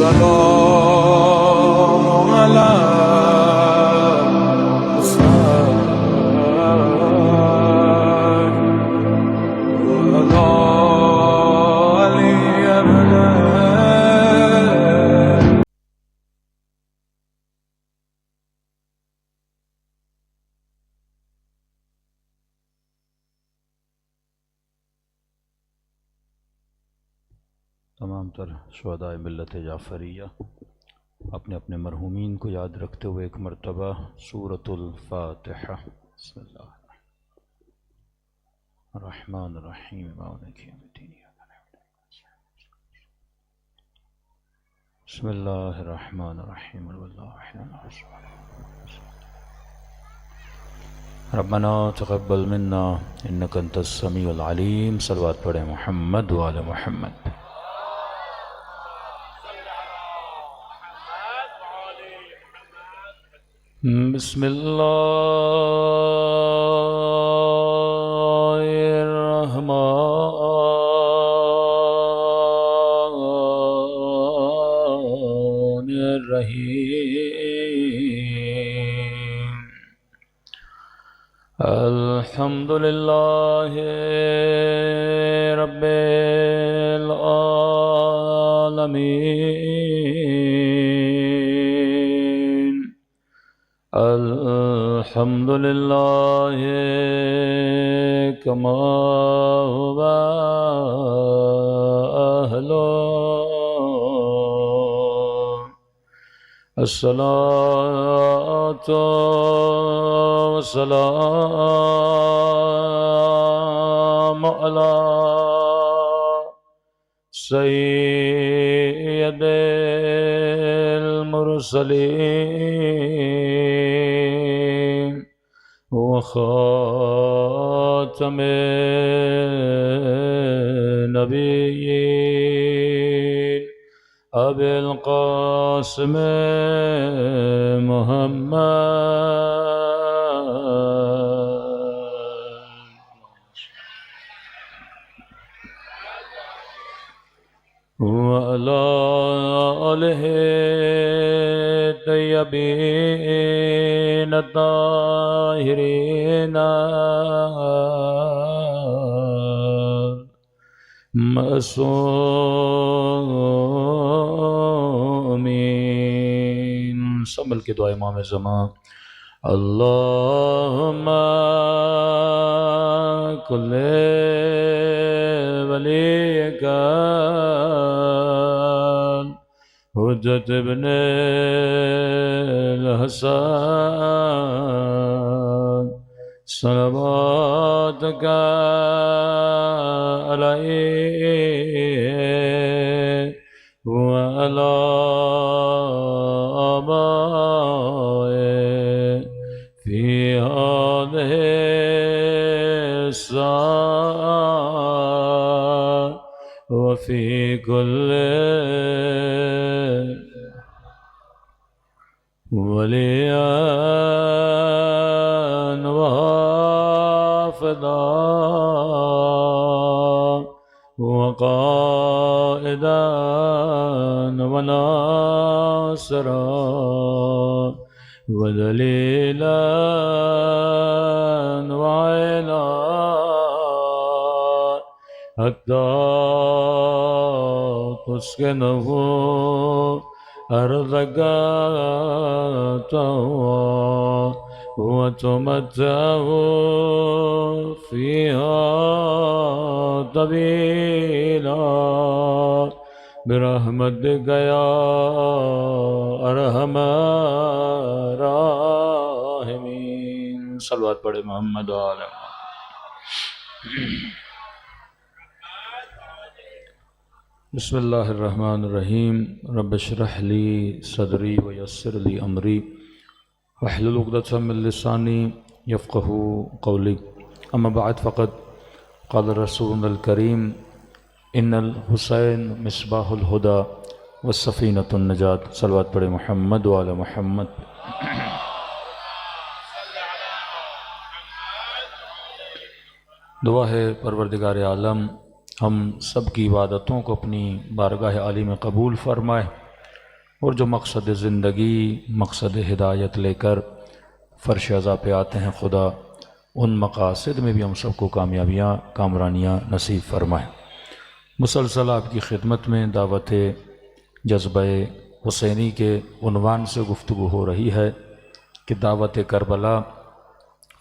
السلام على تمام تر شہدائے ملت جعفریہ اپنے اپنے مرحومین کو یاد رکھتے ہوئے ایک مرتبہ سورۃ الفاتحہ۔ بسم اللہ الرحمن الرحیم مالک یوم الدین، بسم اللہ الرحمن الرحیم ربنا تقبل منا انک انت السمیع العلیم۔ صلوات پڑھیں محمد وعلی محمد۔ بسم اللہ الرحمن الرحیم، الحمد للہ رب العالمین، الحمد للہ کما هو أهله، الصلاة والسلام على سید المرسلین وخاتم النبیین ابی القاسم محمد وعلى آلہ الطیبین الطاہرین معصومین۔ سب مل کے دعا امام زمان۔ اللہم کل ولیک حجت ابن الحسن صلواتک علیہ وعلی آبائه فی هذه الساعة وفي كل وليا وحافظا وقائدا وناصرا ودليلا وعينا حتى تسكنه أرضك طوعا وتمتعه فيها طويلا برحمتك يا أرحم الراحمين۔ صلوات پڑھے محمد وعلی بسم اللہ الرحمن الرحیم۔ رب اشرح لی صدری ویسر لی امری واحلل عقدۃ من لسانی یفقہوا قولی، اما بعد فقد قال رسولنا الکریم ان الحسین مصباح الہدی والسفینۃ النجات۔ صلوات پڑھے محمد وعلی محمد۔ دعا ہے پروردگار عالم ہم سب کی عبادتوں کو اپنی بارگاہ عالی میں قبول فرمائے اور جو مقصد زندگی، مقصد ہدایت لے کر فرش عزا پہ آتے ہیں، خدا ان مقاصد میں بھی ہم سب کو کامیابیاں، کامرانیاں نصیب فرمائیں۔ مسلسل آپ کی خدمت میں دعوت جذبہ حسینی کے عنوان سے گفتگو ہو رہی ہے کہ دعوت کربلا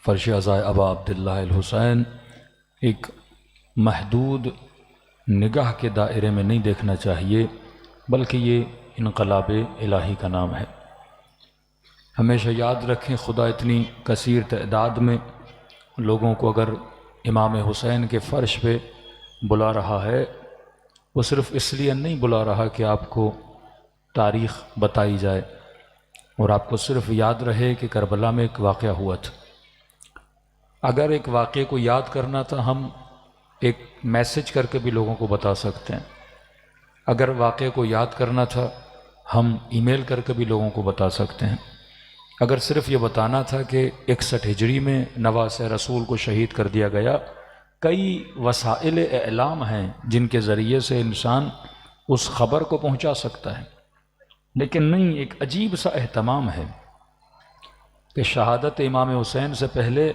فرش عزا ابا عبداللہ الحسین ایک محدود نگاہ کے دائرے میں نہیں دیکھنا چاہیے، بلکہ یہ انقلاب الہی کا نام ہے۔ ہمیشہ یاد رکھیں، خدا اتنی کثیر تعداد میں لوگوں کو اگر امام حسین کے فرش پہ بلا رہا ہے، وہ صرف اس لیے نہیں بلا رہا کہ آپ کو تاریخ بتائی جائے اور آپ کو صرف یاد رہے کہ کربلا میں ایک واقعہ ہوا تھا۔ اگر ایک واقعے کو یاد کرنا تھا، ہم ایک میسج کر کے بھی لوگوں کو بتا سکتے ہیں۔ اگر واقعے کو یاد کرنا تھا، ہم ای میل کر کے بھی لوگوں کو بتا سکتے ہیں۔ اگر صرف یہ بتانا تھا کہ 61 ہجری میں نواس رسول کو شہید کر دیا گیا، کئی وسائل اعلام ہیں جن کے ذریعے سے انسان اس خبر کو پہنچا سکتا ہے، لیکن نہیں، ایک عجیب سا اہتمام ہے کہ شہادت امام حسین سے پہلے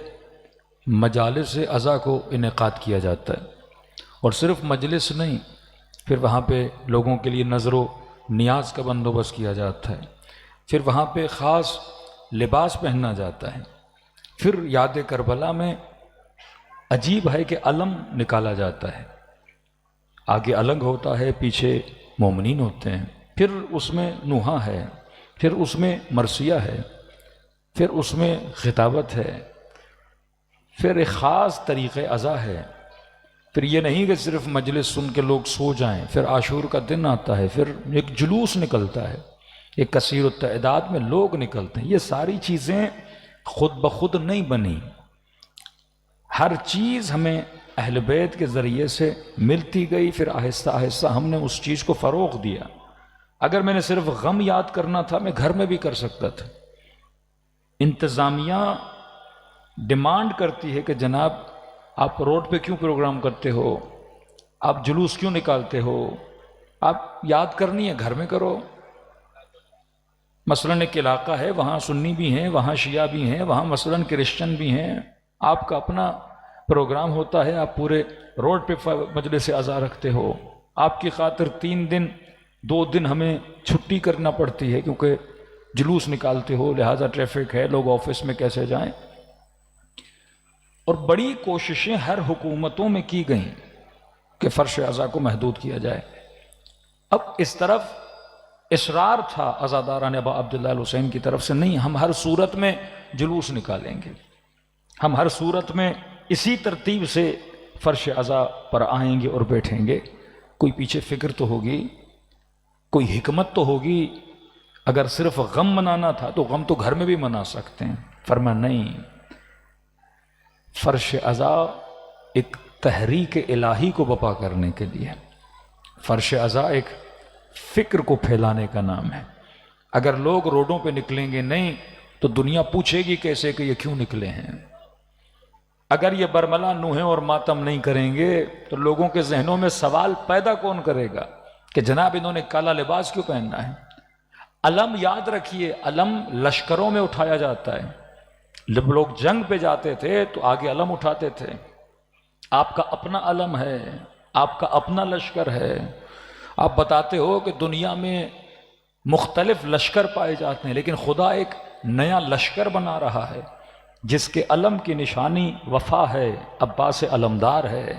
مجالس عزا کو انعقاد کیا جاتا ہے، اور صرف مجلس نہیں، پھر وہاں پہ لوگوں کے لیے نظر و نیاز کا بندوبست کیا جاتا ہے، پھر وہاں پہ خاص لباس پہننا جاتا ہے، پھر یاد کربلا میں عجیب ہے کہ علم نکالا جاتا ہے، آگے الگ ہوتا ہے، پیچھے مومنین ہوتے ہیں، پھر اس میں نوحہ ہے، پھر اس میں مرثیہ ہے، پھر اس میں خطابت ہے، پھر ایک خاص طریقے عزا ہے، پھر یہ نہیں کہ صرف مجلس سن کے لوگ سو جائیں، پھر عاشور کا دن آتا ہے، پھر ایک جلوس نکلتا ہے، ایک کثیر التعداد میں لوگ نکلتے ہیں۔ یہ ساری چیزیں خود بخود نہیں بنی، ہر چیز ہمیں اہل بیت کے ذریعے سے ملتی گئی، پھر آہستہ آہستہ ہم نے اس چیز کو فروغ دیا۔ اگر میں نے صرف غم یاد کرنا تھا، میں گھر میں بھی کر سکتا تھا۔ انتظامیہ ڈیمانڈ کرتی ہے کہ جناب آپ روڈ پہ کیوں پروگرام کرتے ہو، آپ جلوس کیوں نکالتے ہو، آپ یاد کرنی ہے گھر میں کرو۔ مثلاً ایک علاقہ ہے، وہاں سنی بھی ہیں، وہاں شیعہ بھی ہیں، وہاں مثلاً کرسچن بھی ہیں، آپ کا اپنا پروگرام ہوتا ہے، آپ پورے روڈ پہ مجلس عزا رکھتے ہو، آپ کی خاطر 3 دن 2 دن ہمیں چھٹی کرنا پڑتی ہے کیونکہ جلوس نکالتے ہو، لہٰذا ٹریفک ہے، لوگ آفس میں کیسے جائیں۔ اور بڑی کوششیں ہر حکومتوں میں کی گئیں کہ فرش عزا کو محدود کیا جائے۔ اب اس طرف اصرار تھا عزاداران ابا عبداللہ الحسین کی طرف سے، نہیں، ہم ہر صورت میں جلوس نکالیں گے، ہم ہر صورت میں اسی ترتیب سے فرش عزا پر آئیں گے اور بیٹھیں گے۔ کوئی پیچھے فکر تو ہوگی، کوئی حکمت تو ہوگی۔ اگر صرف غم منانا تھا تو غم تو گھر میں بھی منا سکتے ہیں۔ فرمایا نہیں، فرش عزا ایک تحریک الہی کو بپا کرنے کے لیے، فرش عزا ایک فکر کو پھیلانے کا نام ہے۔ اگر لوگ روڈوں پہ نکلیں گے نہیں تو دنیا پوچھے گی کیسے کہ یہ کیوں نکلے ہیں۔ اگر یہ برملا نوحیں اور ماتم نہیں کریں گے تو لوگوں کے ذہنوں میں سوال پیدا کون کرے گا کہ جناب انہوں نے کالا لباس کیوں پہننا ہے۔ علم یاد رکھیے، علم لشکروں میں اٹھایا جاتا ہے۔ جب لوگ جنگ پہ جاتے تھے تو آگے علم اٹھاتے تھے۔ آپ کا اپنا علم ہے، آپ کا اپنا لشکر ہے۔ آپ بتاتے ہو کہ دنیا میں مختلف لشکر پائے جاتے ہیں، لیکن خدا ایک نیا لشکر بنا رہا ہے جس کے علم کی نشانی وفا ہے، عباس علمدار ہے۔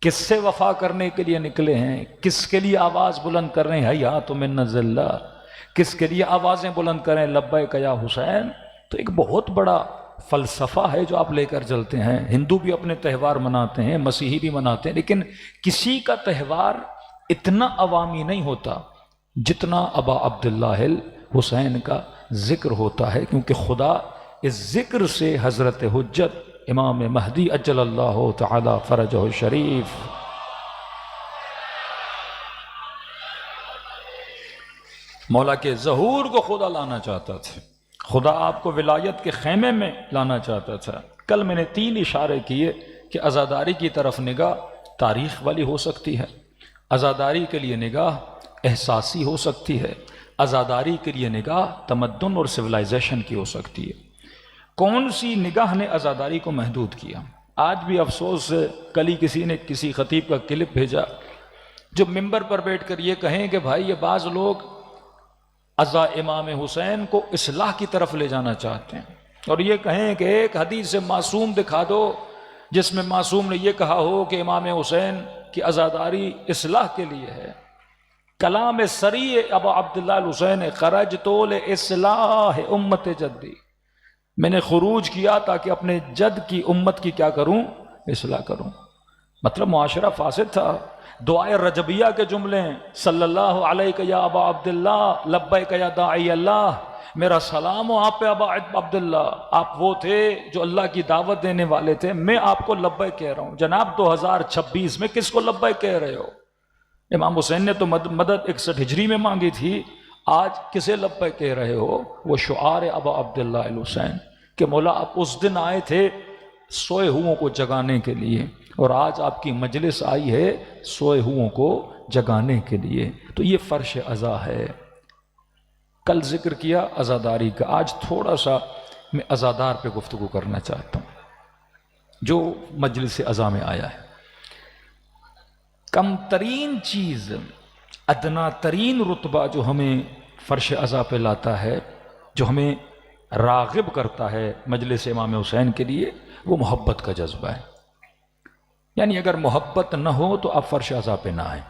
کس سے وفا کرنے کے لیے نکلے ہیں؟ کس کے لیے آواز بلند کر رہے ہیں؟ حیات من ذلہ۔ کس کے لیے آوازیں بلند کریں؟ لبیک یا حسین۔ تو ایک بہت بڑا فلسفہ ہے جو آپ لے کر چلتے ہیں۔ ہندو بھی اپنے تہوار مناتے ہیں، مسیحی بھی مناتے ہیں، لیکن کسی کا تہوار اتنا عوامی نہیں ہوتا جتنا ابا عبداللہ الحسین کا ذکر ہوتا ہے، کیونکہ خدا اس ذکر سے حضرت حجت امام مہدی اجل اللہ تعالی فرجہ الشریف مولا کے ظہور کو خدا لانا چاہتا تھا۔ خدا آپ کو ولایت کے خیمے میں لانا چاہتا تھا۔ کل میں نے 3 اشارے کیے کہ عزاداری کی طرف نگاہ تاریخ والی ہو سکتی ہے، عزاداری کے لیے نگاہ احساسی ہو سکتی ہے، عزاداری کے لیے نگاہ تمدن اور سویلائزیشن کی ہو سکتی ہے۔ کون سی نگاہ نے عزاداری کو محدود کیا؟ آج بھی افسوس ہے، کل ہی کسی نے کسی خطیب کا کلپ بھیجا جو ممبر پر بیٹھ کر یہ کہیں کہ بھائی یہ بعض لوگ عزا امام حسین کو اصلاح کی طرف لے جانا چاہتے ہیں، اور یہ کہیں کہ ایک حدیث سے معصوم دکھا دو جس میں معصوم نے یہ کہا ہو کہ امام حسین کی عزاداری اصلاح کے لیے ہے۔ کلام سریع ابو عبداللہ الحسین خرجت لاصلاح امت جدی، میں نے خروج کیا تاکہ اپنے جد کی امت کی کیا کروں؟ اصلاح کروں۔ مطلب معاشرہ فاسد تھا۔ دعائے رجبیہ کے جملے، صلی اللہ علیہ یا ابا عبداللہ لبیک یا داعی اللہ، میرا سلام ہو آپ پہ ابا عبداللہ، آپ وہ تھے جو اللہ کی دعوت دینے والے تھے، میں آپ کو لبیک کہہ رہا ہوں۔ جناب 2026 میں کس کو لبیک کہہ رہے ہو؟ امام حسین نے تو مدد 61 ہجری میں مانگی تھی، آج کسے لبیک کہہ رہے ہو؟ وہ شعار ابا عبداللہ الحسین کہ مولا آپ اس دن آئے تھے سوئے ہوں کو جگانے کے لیے، اور آج آپ کی مجلس آئی ہے سوئے ہوں کو جگانے کے لیے۔ تو یہ فرش عزا ہے۔ کل ذکر کیا عزاداری کا، آج تھوڑا سا میں عزادار پہ گفتگو کرنا چاہتا ہوں جو مجلس عزا میں آیا ہے۔ کم ترین چیز، ادنا ترین رتبہ جو ہمیں فرش عزا پہ لاتا ہے، جو ہمیں راغب کرتا ہے مجلس امام حسین کے لیے، وہ محبت کا جذبہ ہے۔ یعنی اگر محبت نہ ہو تو آپ فرش عزا پہ نہ آئیں۔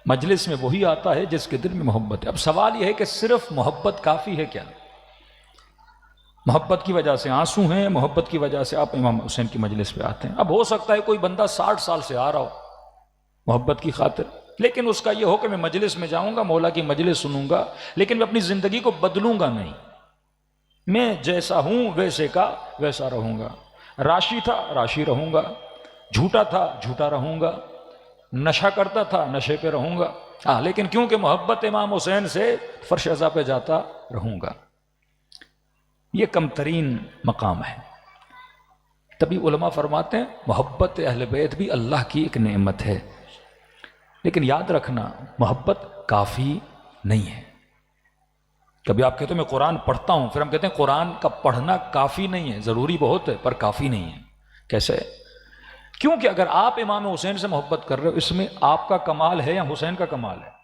مجلس میں وہی آتا ہے جس کے دل میں محبت ہے۔ اب سوال یہ ہے کہ صرف محبت کافی ہے کیا؟ محبت کی وجہ سے آنسو ہیں، محبت کی وجہ سے آپ امام حسین کی مجلس پہ آتے ہیں۔ اب ہو سکتا ہے کوئی بندہ 60 سال سے آ رہا ہو محبت کی خاطر، لیکن اس کا یہ ہو کہ میں مجلس میں جاؤں گا، مولا کی مجلس سنوں گا، لیکن میں اپنی زندگی کو بدلوں گا نہیں، میں جیسا ہوں ویسے کا ویسا رہوں گا۔ راشی تھا راشی رہوں گا، جھوٹا تھا جھوٹا رہوں گا، نشہ کرتا تھا نشے پہ رہوں گا، لیکن کیونکہ محبت امام حسین سے فرش عزا پہ جاتا رہوں گا۔ یہ کم ترین مقام ہے۔ تبھی علماء فرماتے ہیں محبت اہل بیت بھی اللہ کی ایک نعمت ہے، لیکن یاد رکھنا محبت کافی نہیں ہے۔ کبھی آپ کہتے ہیں میں قرآن پڑھتا ہوں، پھر ہم کہتے ہیں قرآن کا پڑھنا کافی نہیں ہے، ضروری بہت ہے پر کافی نہیں ہے۔ کیسے؟ کیونکہ اگر آپ امام حسین سے محبت کر رہے ہو، اس میں آپ کا کمال ہے یا حسین کا کمال ہے؟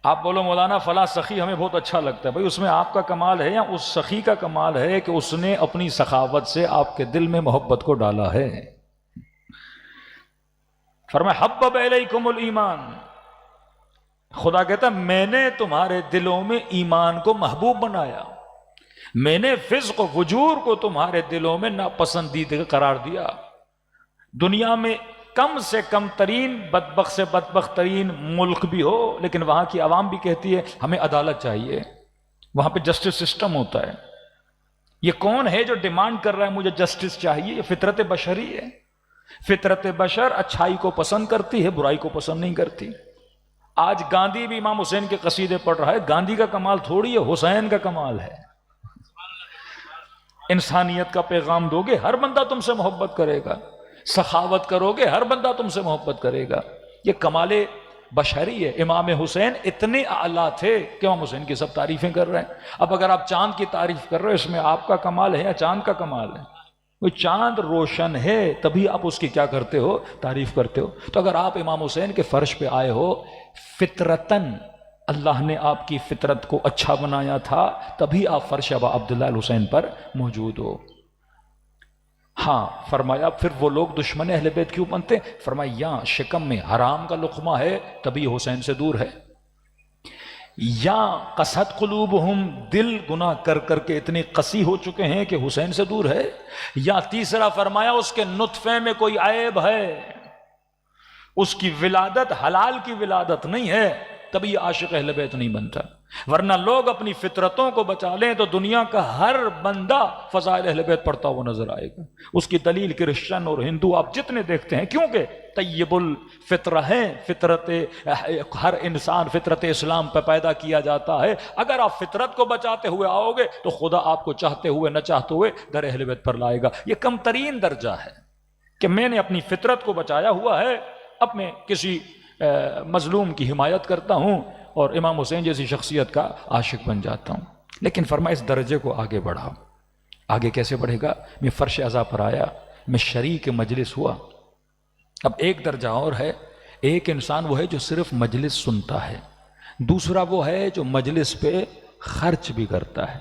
آپ بولو مولانا فلاں سخی ہمیں بہت اچھا لگتا ہے، بھائی اس میں آپ کا کمال ہے یا اس سخی کا کمال ہے کہ اس نے اپنی سخاوت سے آپ کے دل میں محبت کو ڈالا ہے؟ فرمایا حبب الیکم الایمان، خدا کہتا ہے میں نے تمہارے دلوں میں ایمان کو محبوب بنایا، میں نے فسق و فجور کو تمہارے دلوں میں ناپسندیدہ قرار دیا۔ دنیا میں کم سے کم ترین بدبخت سے بدبخت ترین ملک بھی ہو، لیکن وہاں کی عوام بھی کہتی ہے ہمیں عدالت چاہیے، وہاں پہ جسٹس سسٹم ہوتا ہے۔ یہ کون ہے جو ڈیمانڈ کر رہا ہے مجھے جسٹس چاہیے؟ یہ فطرت بشری ہے۔ فطرت بشر اچھائی کو پسند کرتی ہے، برائی کو پسند نہیں کرتی۔ آج گاندھی بھی امام حسین کے قصیدے پڑھ رہا ہے، گاندھی کا کمال تھوڑی ہے، حسین کا کمال ہے۔ انسانیت کا پیغام دو گے ہر بندہ تم سے محبت کرے گا، سخاوت کرو گے ہر بندہ تم سے محبت کرے گا۔ یہ کمال بشری ہے۔ امام حسین اتنے اعلیٰ تھے کہ امام حسین کی سب تعریفیں کر رہے ہیں۔ اب اگر آپ چاند کی تعریف کر رہے ہو، اس میں آپ کا کمال ہے یا چاند کا کمال ہے؟ وہ چاند روشن ہے تبھی آپ اس کی کیا کرتے ہو؟ تعریف کرتے ہو۔ تو اگر آپ امام حسین کے فرش پہ آئے ہو، فطرتاً اللہ نے آپ کی فطرت کو اچھا بنایا تھا، تبھی آپ فرش ابا عبداللہ الحسین پر موجود ہو۔ ہاں فرمایا پھر وہ لوگ دشمن اہل بیت کیوں بنتے؟ فرمایا یا شکم میں حرام کا لقمہ ہے تبھی حسین سے دور ہے، یا قصد قلوبہم دل گناہ کر کر کے اتنے قسی ہو چکے ہیں کہ حسین سے دور ہے، یا تیسرا فرمایا اس کے نطفے میں کوئی عیب ہے، اس کی ولادت حلال کی ولادت نہیں ہے، تبھی عاشق اہل بیت نہیں بنتا۔ ورنہ لوگ اپنی فطرتوں کو بچا لیں تو دنیا کا ہر بندہ فضائل اہل بیت پڑھتا ہوا نظر آئے گا۔ اس کی دلیل کرسچن اور ہندو آپ جتنے دیکھتے ہیں، کیونکہ طیب الفطرہ ہیں، فطرت ہر انسان فطرت اسلام پہ پیدا کیا جاتا ہے۔ اگر آپ فطرت کو بچاتے ہوئے آؤ گے تو خدا آپ کو چاہتے ہوئے نہ چاہتے ہوئے در اہل بیت پر لائے گا۔ یہ کم ترین درجہ ہے کہ میں نے اپنی فطرت کو بچایا ہوا ہے، اب میں کسی مظلوم کی حمایت کرتا ہوں اور امام حسین جیسی شخصیت کا عاشق بن جاتا ہوں. لیکن فرمایا اس درجے کو آگے بڑھا. آگے کیسے بڑھے گا؟ میں فرش عزا پر آیا، میں شریک مجلس ہوا. اب ایک درجہ اور ہے. ایک انسان وہ ہے جو صرف مجلس سنتا ہے، دوسرا وہ ہے جو مجلس پہ خرچ بھی کرتا ہے.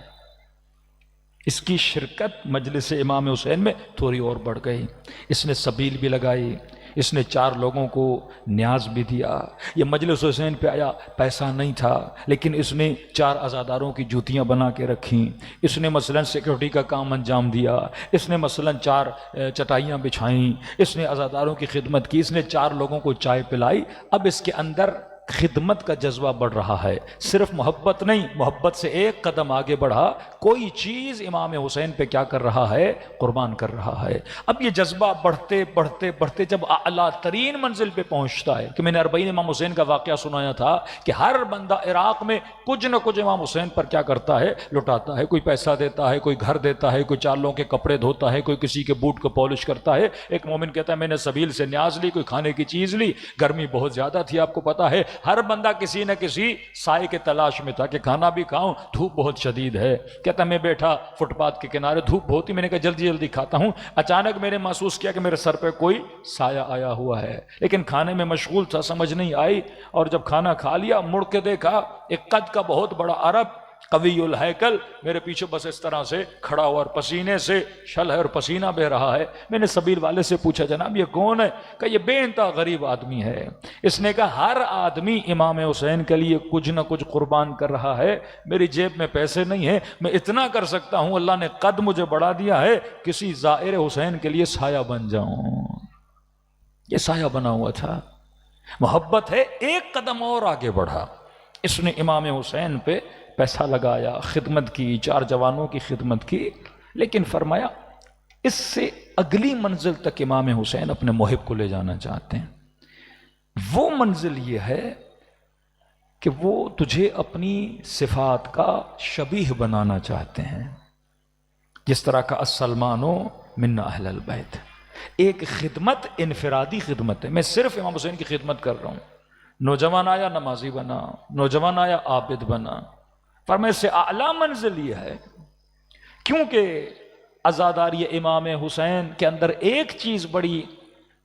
اس کی شرکت مجلس امام حسین میں تھوڑی اور بڑھ گئی. اس نے سبیل بھی لگائی، اس نے 4 لوگوں کو نیاز بھی دیا. یہ مجلس حسین پہ آیا، پیسہ نہیں تھا لیکن اس نے 4 عزاداروں کی جوتیاں بنا کے رکھیں. اس نے مثلا سیکورٹی کا کام انجام دیا. اس نے مثلا 4 چٹائیاں بچھائیں. اس نے عزاداروں کی خدمت کی. اس نے 4 لوگوں کو چائے پلائی. اب اس کے اندر خدمت کا جذبہ بڑھ رہا ہے. صرف محبت نہیں، محبت سے ایک قدم آگے بڑھا. کوئی چیز امام حسین پہ کیا کر رہا ہے؟ قربان کر رہا ہے. اب یہ جذبہ بڑھتے بڑھتے بڑھتے جب اعلیٰ ترین منزل پہ پہنچتا ہے کہ میں نے 40 امام حسین کا واقعہ سنایا تھا کہ ہر بندہ عراق میں کچھ نہ کچھ امام حسین پر کیا کرتا ہے؟ لٹاتا ہے. کوئی پیسہ دیتا ہے، کوئی گھر دیتا ہے، کوئی 4 لوگوں کے کپڑے دھوتا ہے، کوئی کسی کے بوٹ کو پالش کرتا ہے. ایک مومن کہتا ہے میں نے سبیل سے نیاز لی، کوئی کھانے کی چیز لی. گرمی بہت زیادہ تھی، آپ کو پتا ہے. ہر بندہ کسی نہ کسی سائے کے تلاش میں تھا کہ کھانا بھی کھاؤں، دھوپ بہت شدید ہے. کہتا میں بیٹھا فٹ پاتھ کے کنارے، دھوپ بہت ہی، میں نے کہا جلدی جلدی کھاتا ہوں. اچانک میں نے محسوس کیا کہ میرے سر پہ کوئی سایہ آیا ہوا ہے، لیکن کھانے میں مشغول تھا، سمجھ نہیں آئی. اور جب کھانا کھا لیا مڑ کے دیکھا ایک قد کا بہت بڑا عرب قوی الہیکل میرے پیچھے بس اس طرح سے کھڑا ہوا اور پسینے سے شل ہے اور پسینہ بہ رہا ہے. میں نے سبیل والے سے پوچھا جناب یہ کون ہے؟ کہ یہ بے انتہا غریب آدمی ہے. اس نے کہا ہر آدمی امام حسین کے لیے کچھ نہ کچھ قربان کر رہا ہے. میری جیب میں پیسے نہیں ہیں، میں اتنا کر سکتا ہوں اللہ نے قد مجھے بڑھا دیا ہے کسی زائر حسین کے لیے سایہ بن جاؤں. یہ سایہ بنا ہوا تھا. محبت ہے، ایک قدم اور آگے بڑھا. اس نے امام حسین پہ پیسہ لگایا، خدمت کی، 4 جوانوں کی خدمت کی. لیکن فرمایا اس سے اگلی منزل تک امام حسین اپنے محب کو لے جانا چاہتے ہیں. وہ منزل یہ ہے کہ وہ تجھے اپنی صفات کا شبیہ بنانا چاہتے ہیں، جس طرح کا السلمانو منا اہل البیت. ایک خدمت انفرادی خدمت ہے، میں صرف امام حسین کی خدمت کر رہا ہوں. نوجوان آیا نمازی بنا، نوجوان آیا عابد بنا. فرمایا اس سے اعلیٰ منزل یہ ہے کیونکہ عزاداری امام حسین کے اندر ایک چیز بڑی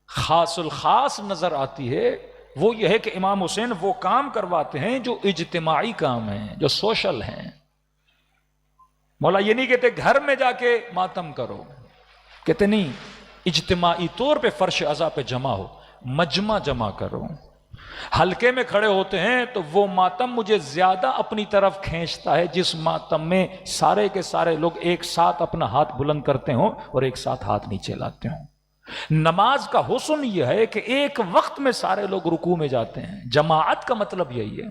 خاص الخاص نظر آتی ہے. وہ یہ ہے کہ امام حسین وہ کام کرواتے ہیں جو اجتماعی کام ہیں، جو سوشل ہیں. مولا یہ نہیں کہتے گھر میں جا کے ماتم کرو، کہتے نہیں اجتماعی طور پہ فرش عزا پہ جمع ہو، مجمع جمع کرو. حلقے میں کھڑے ہوتے ہیں تو وہ ماتم مجھے زیادہ اپنی طرف کھینچتا ہے جس ماتم میں سارے کے سارے لوگ ایک ساتھ اپنا ہاتھ بلند کرتے ہوں اور ایک ساتھ ہاتھ نیچے لاتے ہوں. نماز کا حسن یہ ہے کہ ایک وقت میں سارے لوگ رکوع میں جاتے ہیں. جماعت کا مطلب یہی ہے.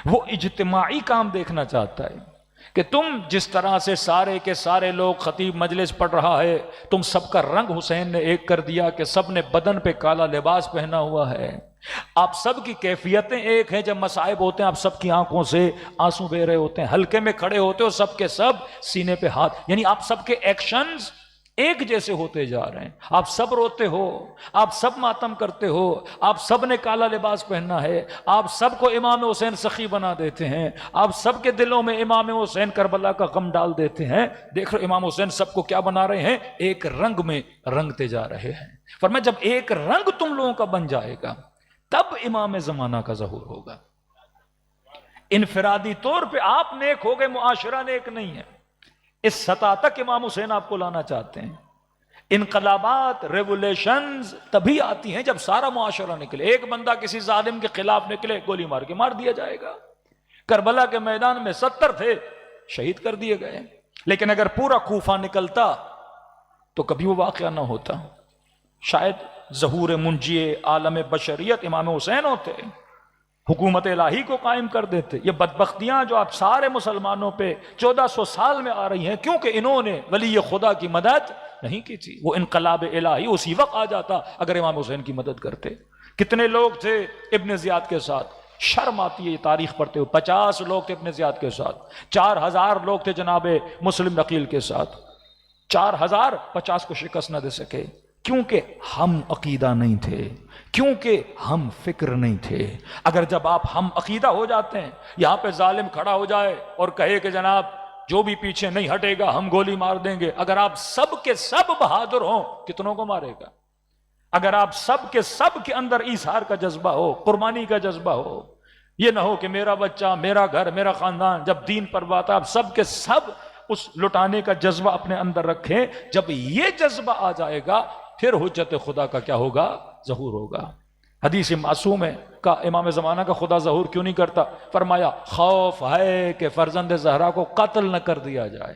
وہ اجتماعی کام دیکھنا چاہتا ہے کہ تم جس طرح سے سارے کے سارے لوگ، خطیب مجلس پڑھ رہا ہے، تم سب کا رنگ حسین نے ایک کر دیا کہ سب نے بدن پہ کالا لباس پہنا ہوا ہے. آپ سب کی کیفیتیں ایک ہیں. جب مصائب ہوتے ہیں آپ سب کی آنکھوں سے آنسو بہ رہے ہوتے ہیں. حلقے میں کھڑے ہوتے ہو سب کے سب سینے پہ ہاتھ، یعنی آپ سب کے ایکشنز ایک جیسے ہوتے جا رہے ہیں. آپ سب روتے ہو، آپ سب ماتم کرتے ہو، آپ سب نے کالا لباس پہننا ہے، آپ سب کو امام حسین سخی بنا دیتے ہیں، آپ سب کے دلوں میں امام حسین کربلا کا غم ڈال دیتے ہیں. دیکھ رہے امام حسین سب کو کیا بنا رہے ہیں؟ ایک رنگ میں رنگتے جا رہے ہیں. فرمایا جب ایک رنگ تم لوگوں کا بن جائے گا تب امام زمانہ کا ظہور ہوگا. انفرادی طور پہ آپ نیک ہو گئے، معاشرہ نیک نہیں ہے. اس سطح تک امام حسین آپ کو لانا چاہتے ہیں. انقلابات، ریولیشنز تبھی آتی ہیں جب سارا معاشرہ نکلے. ایک بندہ کسی ظالم کے خلاف نکلے گولی مار کے مار دیا جائے گا. کربلا کے میدان میں 70 تھے، شہید کر دیے گئے. لیکن اگر پورا کوفہ نکلتا تو کبھی وہ واقعہ نہ ہوتا. شاید ظہور منجی عالم بشریت امام حسین ہوتے، حکومت الہی کو قائم کر دیتے. یہ بدبختیاں جو آپ سارے مسلمانوں پہ 1400 سال میں آ رہی ہیں کیونکہ انہوں نے ولی خدا کی مدد نہیں کی تھی. وہ انقلاب الہی اسی وقت آ جاتا اگر امام حسین کی مدد کرتے. کتنے لوگ تھے ابن زیاد کے ساتھ؟ شرم آتی ہے یہ تاریخ پڑھتے ہو. 50 لوگ تھے ابن زیاد کے ساتھ، 4000 لوگ تھے جناب مسلم نقیل کے ساتھ. 4000 50 کو شکست نہ دے سکے کیونکہ ہم عقیدہ نہیں تھے، کیونکہ ہم فکر نہیں تھے۔ اگر جب آپ ہم عقیدہ ہو جاتے ہیں، یہاں پہ ظالم کھڑا ہو جائے اور کہے کہ جناب جو بھی پیچھے نہیں ہٹے گا ہم گولی مار دیں گے، اگر آپ سب کے سب بہادر ہوں کتنوں کو مارے گا؟ اگر آپ سب کے اندر ایثار کا جذبہ ہو، قربانی کا جذبہ ہو، یہ نہ ہو کہ میرا بچہ، میرا گھر، میرا خاندان، جب دین پر بات آپ سب کے سب اس لٹانے کا جذبہ اپنے اندر رکھیں، جب یہ جذبہ آ جائے گا پھر حجت خدا کا کیا ہوگا؟ ظہور ہوگا۔ حدیث معصوم ہے کہ امام زمانہ کا خدا ظہور کیوں نہیں کرتا؟ فرمایا خوف ہے کہ فرزند زہرا کو قتل نہ کر دیا جائے،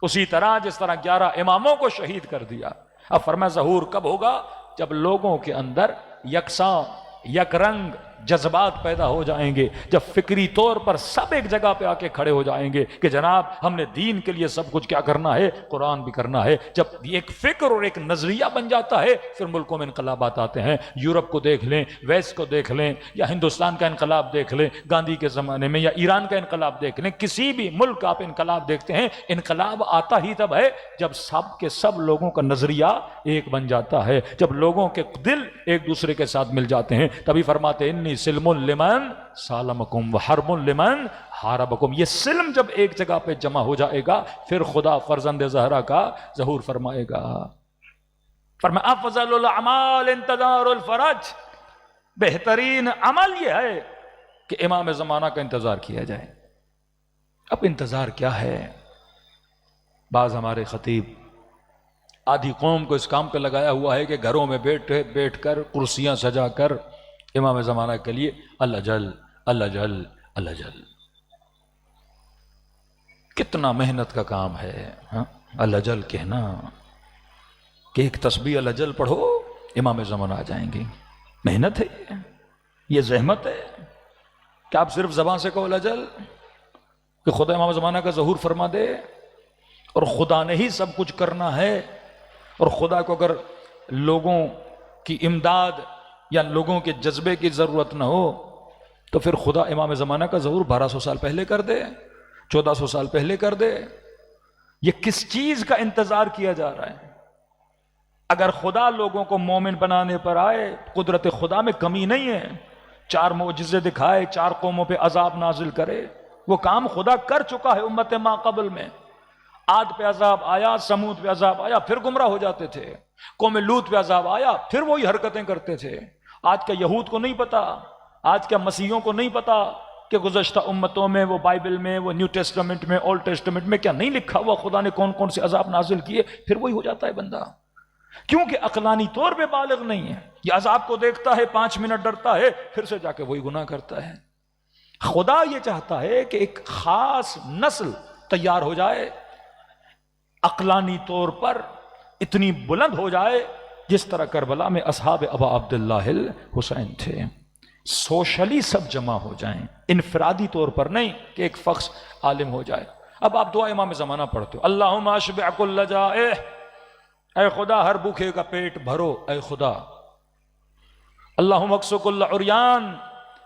اسی طرح جس طرح 11 اماموں کو شہید کر دیا۔ اب فرمایا ظہور کب ہوگا؟ جب لوگوں کے اندر یکساں یک رنگ جذبات پیدا ہو جائیں گے، جب فکری طور پر سب ایک جگہ پہ آ کے کھڑے ہو جائیں گے کہ جناب ہم نے دین کے لیے سب کچھ کیا کرنا ہے، قرآن بھی کرنا ہے۔ جب ایک فکر اور ایک نظریہ بن جاتا ہے پھر ملکوں میں انقلابات آتے ہیں۔ یورپ کو دیکھ لیں، ویسٹ کو دیکھ لیں، یا ہندوستان کا انقلاب دیکھ لیں گاندھی کے زمانے میں، یا ایران کا انقلاب دیکھ لیں، کسی بھی ملک کا آپ انقلاب دیکھتے ہیں، انقلاب آتا ہی تب ہے جب سب کے سب لوگوں کا نظریہ ایک بن جاتا ہے، جب لوگوں کے دل ایک دوسرے کے ساتھ مل جاتے ہیں۔ تبھی فرماتے ہیں سلم لمن سالمکم وحرب لمن حاربکم۔ یہ سلم جب ایک جگہ پہ جمع ہو جائے گا پھر خدا فرزند زہرا کا ظہور فرمائے گا۔ فرمایا افضل الاعمال انتظار الفرج، بہترین عمل یہ ہے کہ امام زمانہ کا انتظار کیا جائے۔ اب انتظار کیا ہے؟ بعض ہمارے خطیب آدھی قوم کو اس کام پہ لگایا ہوا ہے کہ گھروں میں بیٹھ کر کرسیاں سجا کر امام زمانہ کے لیے اللہ جل اللہ جل اللہ جل۔ کتنا محنت کا کام ہے اللہ جل کہنا، کہ ایک تسبیح اللہ جل پڑھو امام زمانہ آ جائیں گے۔ محنت ہے یہ زحمت ہے کہ آپ صرف زبان سے کہو اللہ جل، کہ خدا امام زمانہ کا ظہور فرما دے، اور خدا نے ہی سب کچھ کرنا ہے۔ اور خدا کو اگر لوگوں کی امداد یا لوگوں کے جذبے کی ضرورت نہ ہو تو پھر خدا امام زمانہ کا ظہور 1200 سال پہلے کر دے، 1400 سال پہلے کر دے۔ یہ کس چیز کا انتظار کیا جا رہا ہے؟ اگر خدا لوگوں کو مومن بنانے پر آئے، قدرت خدا میں کمی نہیں ہے، 4 معجزے دکھائے، 4 قوموں پہ عذاب نازل کرے، وہ کام خدا کر چکا ہے امت ما قبل میں۔ عاد پہ عذاب آیا، سمود پہ عذاب آیا، پھر گمراہ ہو جاتے تھے۔ قوم لوط پہ عذاب آیا، پھر وہی حرکتیں کرتے تھے۔ آج کا یہود کو نہیں پتا، آج کا مسیحیوں کو نہیں پتا کہ گزشتہ امتوں میں، وہ بائبل میں، وہ نیو ٹیسٹمنٹ میں، اولڈ ٹیسٹمنٹ میں کیا نہیں لکھا ہوا خدا نے کون کون سے عذاب نازل کیے۔ پھر وہی ہو جاتا ہے بندہ، کیونکہ عقلانی طور پہ بالغ نہیں ہے۔ یہ عذاب کو دیکھتا ہے، 5 منٹ ڈرتا ہے، پھر سے جا کے وہی گناہ کرتا ہے۔ خدا یہ چاہتا ہے کہ ایک خاص نسل تیار ہو جائے، عقلانی طور پر اتنی بلند ہو جائے جس طرح کربلا میں اصحاب ابا عبداللہ الحسین تھے۔ سوشلی سب جمع ہو جائیں، انفرادی طور پر نہیں کہ ایک شخص عالم ہو جائے۔ اب آپ دعا امام زمانہ پڑھتے ہو، اللہم اشبع کل جائع، اے خدا ہر بھوکے کا پیٹ بھرو، اے خدا۔ اللہم اکسو کل عریان،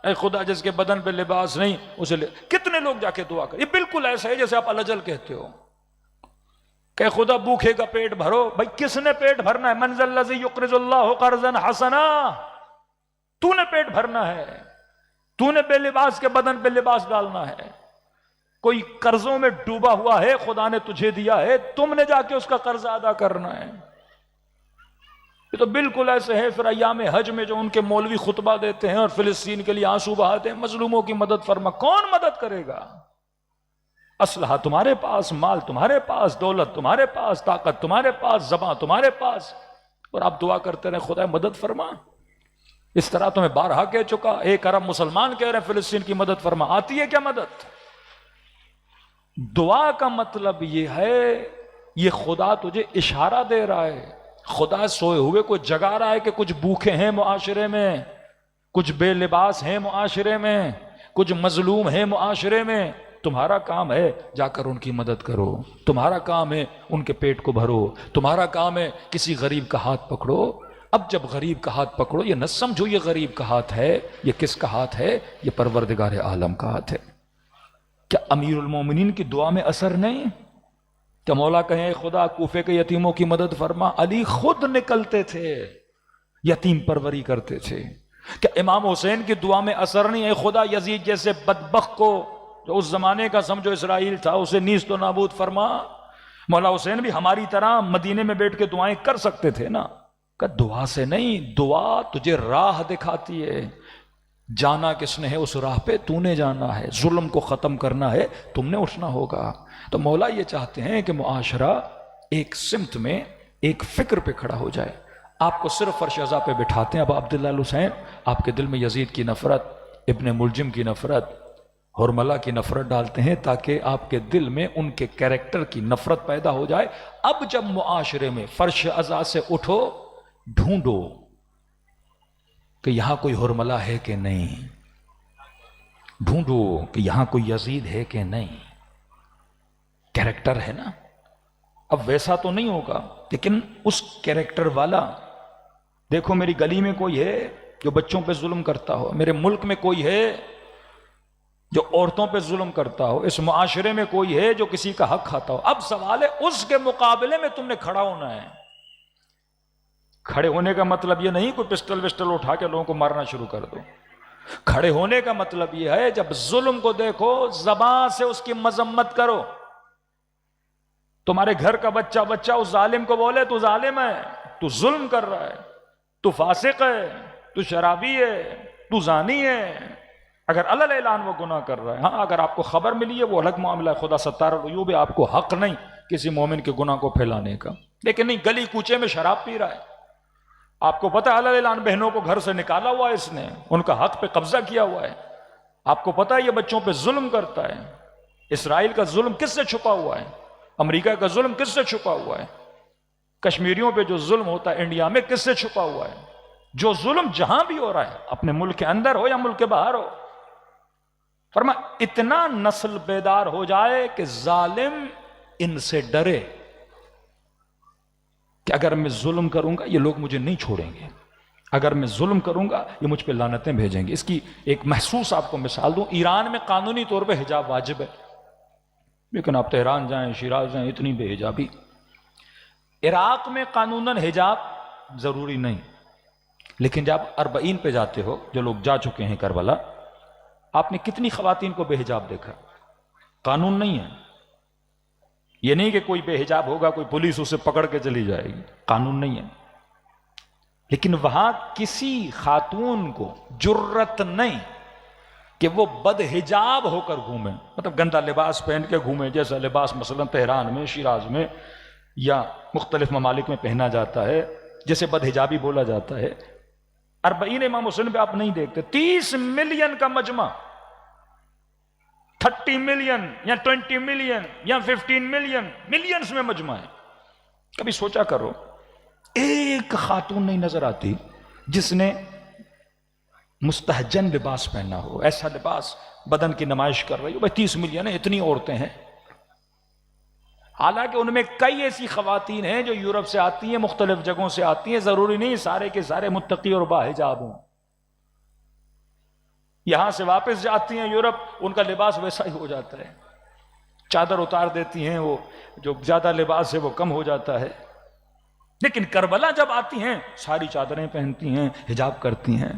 اے خدا جس کے بدن پہ لباس نہیں اسے کتنے لوگ جا کے دعا کریں۔ یہ بالکل ایسا ہے جیسے آپ الجل کہتے ہو کہ خدا بھوکے کا پیٹ بھرو۔ بھائی کس نے پیٹ بھرنا ہے؟ من ذا الذی یقرض اللہ قرضا حسنا، تو نے پیٹ بھرنا ہے، تو نے بے لباس کے بدن پہ لباس ڈالنا ہے۔ کوئی قرضوں میں ڈوبا ہوا ہے، خدا نے تجھے دیا ہے، تم نے جا کے اس کا قرض ادا کرنا ہے۔ یہ تو بالکل ایسے ہے پھر ایام حج میں جو ان کے مولوی خطبہ دیتے ہیں اور فلسطین کے لیے آنسو بہاتے ہیں، مظلوموں کی مدد فرما۔ کون مدد کرے گا؟ اسلحہ تمہارے پاس، مال تمہارے پاس، دولت تمہارے پاس، طاقت تمہارے پاس، زبان تمہارے پاس، اور آپ دعا کرتے رہے خدا مدد فرما۔ اس طرح تو میں بارہا کہہ چکا، 1 ارب مسلمان کہہ رہے ہیں فلسطین کی مدد فرما۔ آتی ہے کیا مدد؟ دعا کا مطلب یہ ہے، یہ خدا تجھے اشارہ دے رہا ہے، خدا سوئے ہوئے کو جگا رہا ہے کہ کچھ بھوکے ہیں معاشرے میں، کچھ بے لباس ہیں معاشرے میں، کچھ مظلوم ہیں معاشرے میں، تمہارا کام ہے جا کر ان کی مدد کرو، تمہارا کام ہے ان کے پیٹ کو بھرو، تمہارا کام ہے کسی غریب کا ہاتھ پکڑو۔ اب جب غریب کا ہاتھ پکڑو، یہ نہ سمجھو یہ غریب کا ہاتھ ہے، یہ کس کا ہاتھ ہے؟ یہ پروردگار عالم کا ہاتھ ہے۔ کیا امیر المومنین کی دعا میں اثر نہیں؟ کیا مولا کہیں خدا کوفے کے یتیموں کی مدد فرما؟ علی خود نکلتے تھے یتیم پروری کرتے تھے. کہ امام حسین کی دعا میں اثر نہیں ہے؟ خدا یزید جیسے بدبخت کو جو اس زمانے کا سمجھو اسرائیل تھا اسے نیست و نابود فرما. مولا حسین بھی ہماری طرح مدینے میں بیٹھ کے دعائیں کر سکتے تھے نا. کہ دعا سے نہیں، دعا تجھے راہ دکھاتی ہے. جانا کس نے ہے اس راہ پہ؟ تو نے جانا ہے. ظلم کو ختم کرنا ہے، تم نے اٹھنا ہوگا. تو مولا یہ چاہتے ہیں کہ معاشرہ ایک سمت میں ایک فکر پہ کھڑا ہو جائے. آپ کو صرف فرش ازا پہ بٹھاتے ہیں. اب عبداللہ الحسین آپ کے دل میں یزید کی نفرت، ابن ملجم کی نفرت، حرملہ کی نفرت ڈالتے ہیں تاکہ آپ کے دل میں ان کے کیریکٹر کی نفرت پیدا ہو جائے. اب جب معاشرے میں فرش ازا سے اٹھو، ڈھونڈو کہ یہاں کوئی حرملہ ہے کہ نہیں، ڈھونڈو کہ یہاں کوئی یزید ہے کہ نہیں. کیریکٹر ہے نا. اب ویسا تو نہیں ہوگا لیکن اس کیریکٹر والا. دیکھو میری گلی میں کوئی ہے جو بچوں پہ ظلم کرتا ہو، میرے ملک میں کوئی ہے جو عورتوں پہ ظلم کرتا ہو، اس معاشرے میں کوئی ہے جو کسی کا حق کھاتا ہو. اب سوال ہے اس کے مقابلے میں تم نے کھڑا ہونا ہے. کھڑے ہونے کا مطلب یہ نہیں کوئی پسٹل وسٹل اٹھا کے لوگوں کو مارنا شروع کر دو. کھڑے ہونے کا مطلب یہ ہے جب ظلم کو دیکھو زبان سے اس کی مذمت کرو. تمہارے گھر کا بچہ اس ظالم کو بولے تو ظالم ہے، تو ظلم کر رہا ہے، تو فاسق ہے، تو شرابی ہے، تو زانی ہے. اگر علل اعلان وہ گناہ کر رہا ہے، ہاں اگر آپ کو خبر ملی ہے وہ الگ معاملہ ہے. خدا ستار العیوب ہے، آپ کو حق نہیں کسی مومن کے گناہ کو پھیلانے کا. لیکن نہیں، گلی کوچے میں شراب پی رہا ہے، آپ کو پتہ ہے علل اعلان بہنوں کو گھر سے نکالا ہوا ہے، اس نے ان کا حق پہ قبضہ کیا ہوا ہے. آپ کو پتہ ہے یہ بچوں پہ ظلم کرتا ہے. اسرائیل کا ظلم کس سے چھپا ہوا ہے؟ امریکہ کا ظلم کس سے چھپا ہوا ہے؟ کشمیریوں پہ جو ظلم ہوتا ہے انڈیا میں کس سے چھپا ہوا ہے؟ جو ظلم جہاں بھی ہو رہا ہے، اپنے ملک کے اندر ہو یا ملک کے باہر ہو. فرمایا اتنا نسل بیدار ہو جائے کہ ظالم ان سے ڈرے کہ اگر میں ظلم کروں گا یہ لوگ مجھے نہیں چھوڑیں گے، اگر میں ظلم کروں گا یہ مجھ پہ لعنتیں بھیجیں گے. اس کی ایک محسوس آپ کو مثال دوں. ایران میں قانونی طور پہ حجاب واجب ہے، لیکن آپ تہران جائیں، شیراز جائیں، اتنی بے حجابی. عراق میں قانوناً حجاب ضروری نہیں، لیکن جب 40 پہ جاتے ہو، جو لوگ جا چکے ہیں کربلا، آپ نے کتنی خواتین کو بے حجاب دیکھا؟ قانون نہیں ہے. یہ نہیں کہ کوئی بے حجاب ہوگا کوئی پولیس اسے پکڑ کے چلی جائے گی، قانون نہیں ہے. لیکن وہاں کسی خاتون کو جرت نہیں کہ وہ بد حجاب ہو کر گھومے، مطلب گندا لباس پہن کے گھومے، جیسا لباس مثلا تہران میں، شیراز میں یا مختلف ممالک میں پہنا جاتا ہے، جسے بد حجابی بولا جاتا ہے. 40 امام حسین پہ آپ نہیں دیکھتے. 30 ملین کا مجمع، 30 ملین یا 20 ملین یا 15 ملین، ملینز میں مجمع ہے. کبھی سوچا کرو ایک خاتون نہیں نظر آتی جس نے مستہجن لباس پہنا ہو، ایسا لباس بدن کی نمائش کر رہی ہو. بھائی 30 ملین ہے، اتنی عورتیں ہیں. حالانکہ ان میں کئی ایسی خواتین ہیں جو یورپ سے آتی ہیں، مختلف جگہوں سے آتی ہیں. ضروری نہیں سارے کے سارے متقی اور باحجاب ہوں. یہاں سے واپس جاتی ہیں یورپ، ان کا لباس ویسا ہی ہو جاتا ہے. چادر اتار دیتی ہیں، وہ جو زیادہ لباس ہے وہ کم ہو جاتا ہے. لیکن کربلا جب آتی ہیں ساری چادریں پہنتی ہیں، حجاب کرتی ہیں.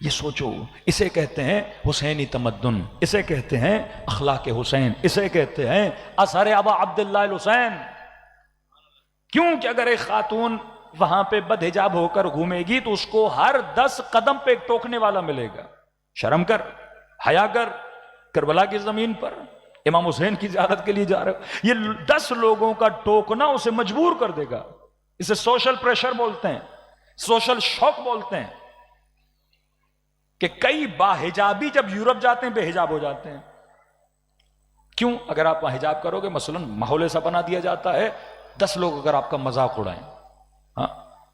یہ سوچو، اسے کہتے ہیں حسینی تمدن، اسے کہتے ہیں اخلاق حسین، اسے کہتے ہیں اثر ابا عبداللہ الحسین. کیوں کہ اگر ایک خاتون وہاں پہ بد حجاب ہو کر گھومے گی تو اس کو ہر 10 قدم پہ ایک ٹوکنے والا ملے گا. شرم کر، حیا کر، کربلا کی زمین پر امام حسین کی زیارت کے لیے جا رہے ہو. یہ 10 لوگوں کا ٹوکنا اسے مجبور کر دے گا. اسے سوشل پریشر بولتے ہیں، سوشل شوک بولتے ہیں. کہ کئی باحجابی جب یورپ جاتے ہیں بے حجاب ہو جاتے ہیں. کیوں؟ اگر آپ وہاں حجاب کرو گے، مثلا ماحول ایسا بنا دیا جاتا ہے 10 لوگ اگر آپ کا مذاق اڑائیں، ہاں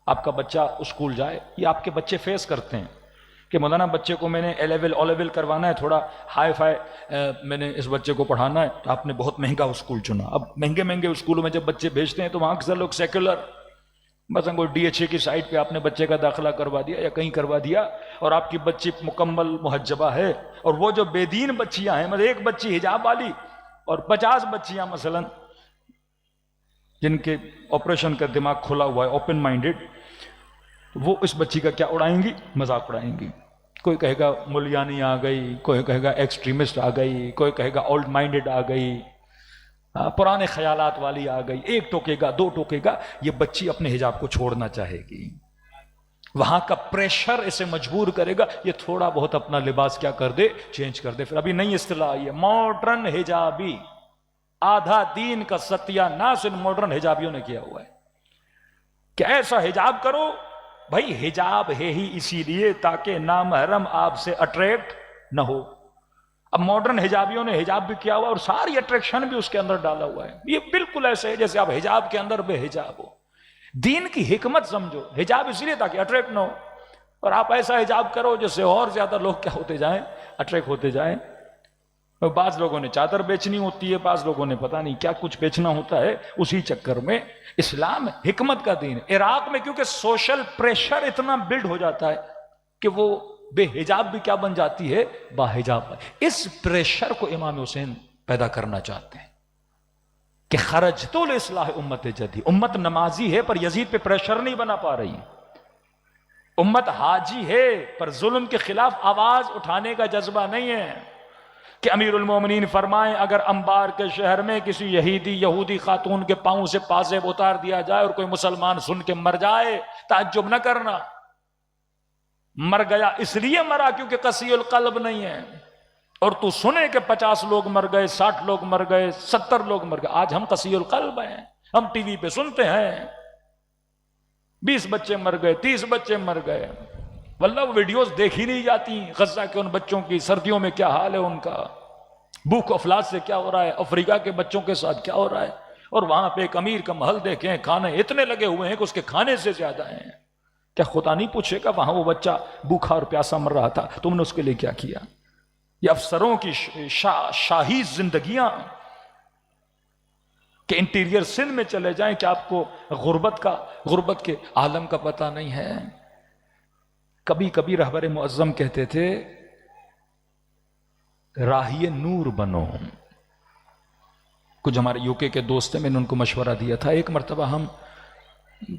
آپ کا بچہ اسکول جائے، یہ آپ کے بچے فیس کرتے ہیں کہ مولانا بچے کو میں نے اے لیول کروانا ہے، تھوڑا ہائی فائی میں نے اس بچے کو پڑھانا ہے، تو آپ نے بہت مہنگا اسکول چنا. اب مہنگے اسکولوں میں جب بچے بھیجتے ہیں تو وہاں اکثر لوگ سیکولر، مثلا کوئی DHA کی سائٹ پہ آپ نے بچے کا داخلہ کروا دیا یا کہیں کروا دیا، اور آپ کی بچی مکمل محجبہ ہے، اور وہ جو بے دین بچیاں ہیں، مطلب ایک بچی حجاب والی اور 50 بچیاں مثلا جن کے آپریشن کا دماغ کھلا ہوا ہے، اوپن مائنڈڈ، وہ اس بچی کا کیا اڑائیں گی؟ مذاق اڑائیں گی. کوئی کہے گا ملیانی آ گئی، کوئی کہے گا ایکسٹریمسٹ آ گئی، کوئی کہے گا اولڈ مائنڈڈ آ گئی، پرانے خیالات والی آ گئی. ایک ٹوکے گا، دو ٹوکے گا، یہ بچی اپنے حجاب کو چھوڑنا چاہے گی. وہاں کا پریشر اسے مجبور کرے گا یہ تھوڑا بہت اپنا لباس کیا کر دے، چینج کر دے. پھر ابھی نئی اصطلاح آئی ہے ماڈرن حجابی. آدھا دین کا ستیہ ناش ان ماڈرن حجابیوں نے کیا ہوا ہے کہ ایسا حجاب کرو. بھائی حجاب ہے ہی اسی لیے تاکہ نامحرم آپ سے اٹریکٹ نہ ہو. اب ماڈرن حجابیوں نے حجاب بھی کیا ہوا اور ساری اٹریکشن بھی اس کے اندر ڈالا ہوا ہے. یہ بالکل ایسے ہے جیسے آپ حجاب کے اندر بے حجاب ہو. دین کی حکمت سمجھو. حجاب اس لیے تاکہ اٹریکٹ نہ ہو، اور آپ ایسا حجاب کرو جس سے اور زیادہ لوگ کیا ہوتے جائیں، اٹریکٹ ہوتے جائیں. بعض لوگوں نے چادر بیچنی ہوتی ہے، بعض لوگوں نے پتہ نہیں کیا کچھ بیچنا ہوتا ہے. اسی چکر میں اسلام حکمت کا دین ہے. عراق میں کیونکہ سوشل پریشر اتنا بلڈ ہو جاتا ہے کہ وہ بے حجاب بھی کیا بن جاتی ہے، باحجاب. اس پریشر کو امام حسین پیدا کرنا چاہتے ہیں کہ خرجت الاصلاح امت جدی. امت نمازی ہے پر یزید پہ پریشر نہیں بنا پا رہی. امت حاجی ہے پر ظلم کے خلاف آواز اٹھانے کا جذبہ نہیں ہے کہ امیر المومنین فرمائیں اگر انبار کے شہر میں کسی یہودی خاتون کے پاؤں سے پازیب اتار دیا جائے اور کوئی مسلمان سن کے مر جائے تعجب نہ کرنا. مر گیا اس لیے مرا کیونکہ قسی القلب نہیں ہے. اور تو سنے کہ 50 لوگ مر گئے، 60 لوگ مر گئے، 70 لوگ مر گئے. آج ہم قسی القلب ہیں، ہم ٹی وی پہ سنتے ہیں 20 بچے مر گئے، 30 بچے مر گئے. واللہ وہ ویڈیوز دیکھی نہیں جاتی غزہ کے ان بچوں کی، سردیوں میں کیا حال ہے ان کا، بھوک افلاس سے کیا ہو رہا ہے، افریقہ کے بچوں کے ساتھ کیا ہو رہا ہے. اور وہاں پہ ایک امیر کا محل دیکھیں، کھانے اتنے لگے ہوئے ہیں کہ اس کے کھانے سے زیادہ ہیں. کیا خدا نہیں پوچھے گا وہاں وہ بچہ بھوکا اور پیاسا مر رہا تھا، تم نے اس کے لیے کیا کیا؟ یہ افسروں کی شاہی زندگیاں کہ انٹیریئر سندھ میں چلے جائیں کہ آپ کو غربت کے عالم کا پتہ نہیں ہے. کبھی کبھی رہبر معظم کہتے تھے راہی نور بنو. کچھ ہمارے یوکے کے دوست ہیں، میں نے ان کو مشورہ دیا تھا. ایک مرتبہ ہم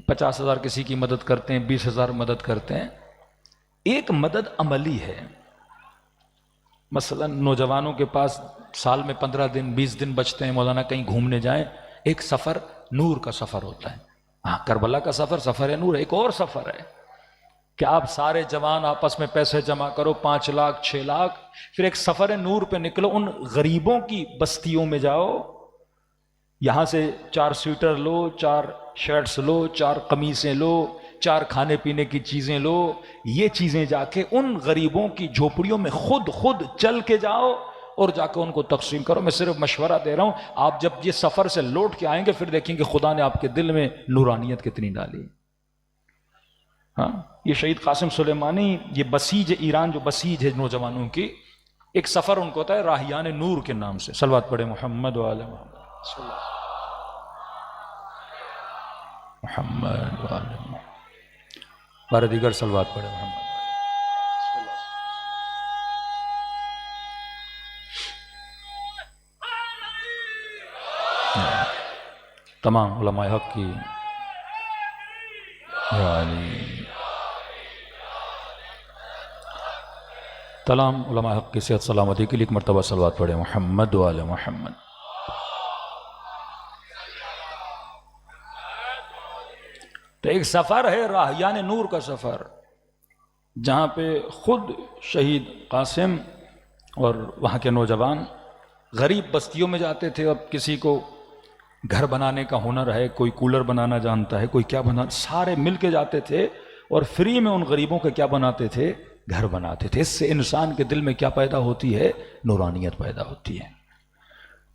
50,000 کسی کی مدد کرتے ہیں، 20,000 مدد کرتے ہیں. ایک مدد عملی ہے. مثلا نوجوانوں کے پاس سال میں 15 دن 20 دن بچتے ہیں، مولانا کہیں گھومنے جائیں. ایک سفر نور کا سفر ہوتا ہے. ہاں کربلا کا سفر ہے نور. ایک اور سفر ہے کہ آپ سارے جوان آپس میں پیسے جمع کرو 5 لاکھ 6 لاکھ، پھر ایک سفر نور پہ نکلو، ان غریبوں کی بستیوں میں جاؤ، یہاں سے 4 سویٹر لو، 4 شرٹس لو، 4 قمیصیں لو، 4 کھانے پینے کی چیزیں لو. یہ چیزیں جا کے ان غریبوں کی جھوپڑیوں میں خود چل کے جاؤ اور جا کے ان کو تقسیم کرو. میں صرف مشورہ دے رہا ہوں. آپ جب یہ سفر سے لوٹ کے آئیں گے پھر دیکھیں کہ خدا نے آپ کے دل میں نورانیت کتنی ڈالی. ہاں یہ شہید قاسم سلیمانی، یہ بسیج ایران جو بسیج ہے نوجوانوں کی، ایک سفر ان کو ہوتا ہے راہیان نور کے نام سے. صلوات پڑھے محمد و آل محمد و آل محمد. بارہ دیگر صلوات پڑھے محمد. تمام علماء حق کی تمام علماء حق کی صحت سلامتی کے لیے ایک مرتبہ صلوات پڑھے محمد و آل محمد. تو ایک سفر ہے راہیان نور کا سفر، جہاں پہ خود شہید قاسم اور وہاں کے نوجوان غریب بستیوں میں جاتے تھے. اب کسی کو گھر بنانے کا ہنر ہے، کوئی کولر بنانا جانتا ہے، کوئی کیا بنا، سارے مل کے جاتے تھے اور فری میں ان غریبوں کے کیا بناتے تھے، گھر بناتے تھے. اس سے انسان کے دل میں کیا پیدا ہوتی ہے، نورانیت پیدا ہوتی ہے.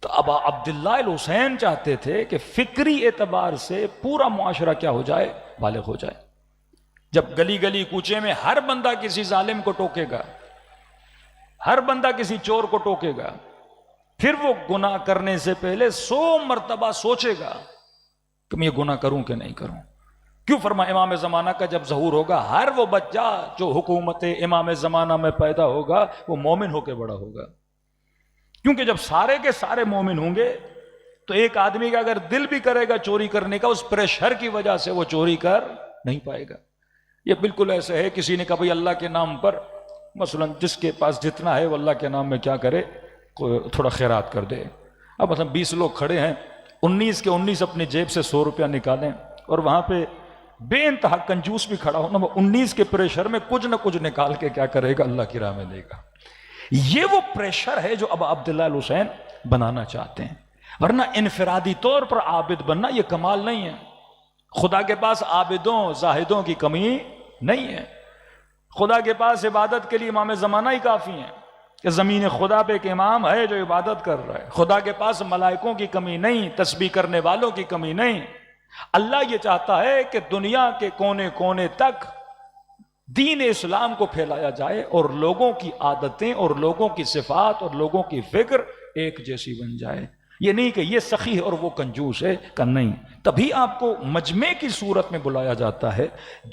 تو اب عبداللہ الحسین چاہتے تھے کہ فکری اعتبار سے پورا معاشرہ کیا ہو جائے، بالغ ہو جائے. جب گلی گلی کوچے میں ہر بندہ کسی ظالم کو ٹوکے گا، ہر بندہ کسی چور کو ٹوکے گا، پھر وہ گناہ کرنے سے پہلے 100 مرتبہ سوچے گا کہ میں یہ گناہ کروں کہ نہیں کروں. کیوں فرما امام زمانہ کا جب ظہور ہوگا، ہر وہ بچہ جو حکومت امام زمانہ میں پیدا ہوگا وہ مومن ہو کے بڑا ہوگا. کیونکہ جب سارے کے سارے مومن ہوں گے تو ایک آدمی کا اگر دل بھی کرے گا چوری کرنے کا، اس پریشر کی وجہ سے وہ چوری کر نہیں پائے گا. یہ بالکل ایسے ہے کسی نے کہا بھائی اللہ کے نام پر مثلا جس کے پاس جتنا ہے وہ اللہ کے نام میں کیا کرے، تھوڑا خیرات کر دے۔ اب مثلا 20 لوگ کھڑے ہیں، 19 کے 19 اپنی جیب سے 100 روپیہ نکالیں، اور وہاں پہ بے انتہا کنجوس بھی کھڑا ہونا، وہ 19 کے پریشر میں کچھ نہ کچھ نکال کے کیا کرے گا، اللہ کی راہ میں دے گا۔ یہ وہ پریشر ہے جو اب عبداللہ الحسین بنانا چاہتے ہیں، ورنہ انفرادی طور پر عابد بننا یہ کمال نہیں ہے۔ خدا کے پاس عابدوں زاہدوں کی کمی نہیں ہے، خدا کے پاس عبادت کے لیے امام زمانہ ہی کافی ہیں کہ زمین خدا پہ ایک امام ہے جو عبادت کر رہا ہے۔ خدا کے پاس ملائکوں کی کمی نہیں، تسبیح کرنے والوں کی کمی نہیں۔ اللہ یہ چاہتا ہے کہ دنیا کے کونے کونے تک دین اسلام کو پھیلایا جائے، اور لوگوں کی عادتیں اور لوگوں کی صفات اور لوگوں کی فکر ایک جیسی بن جائے۔ یہ نہیں کہ یہ سخی ہے اور وہ کنجوس ہے، کہ نہیں۔ تبھی آپ کو مجمع کی صورت میں بلایا جاتا ہے،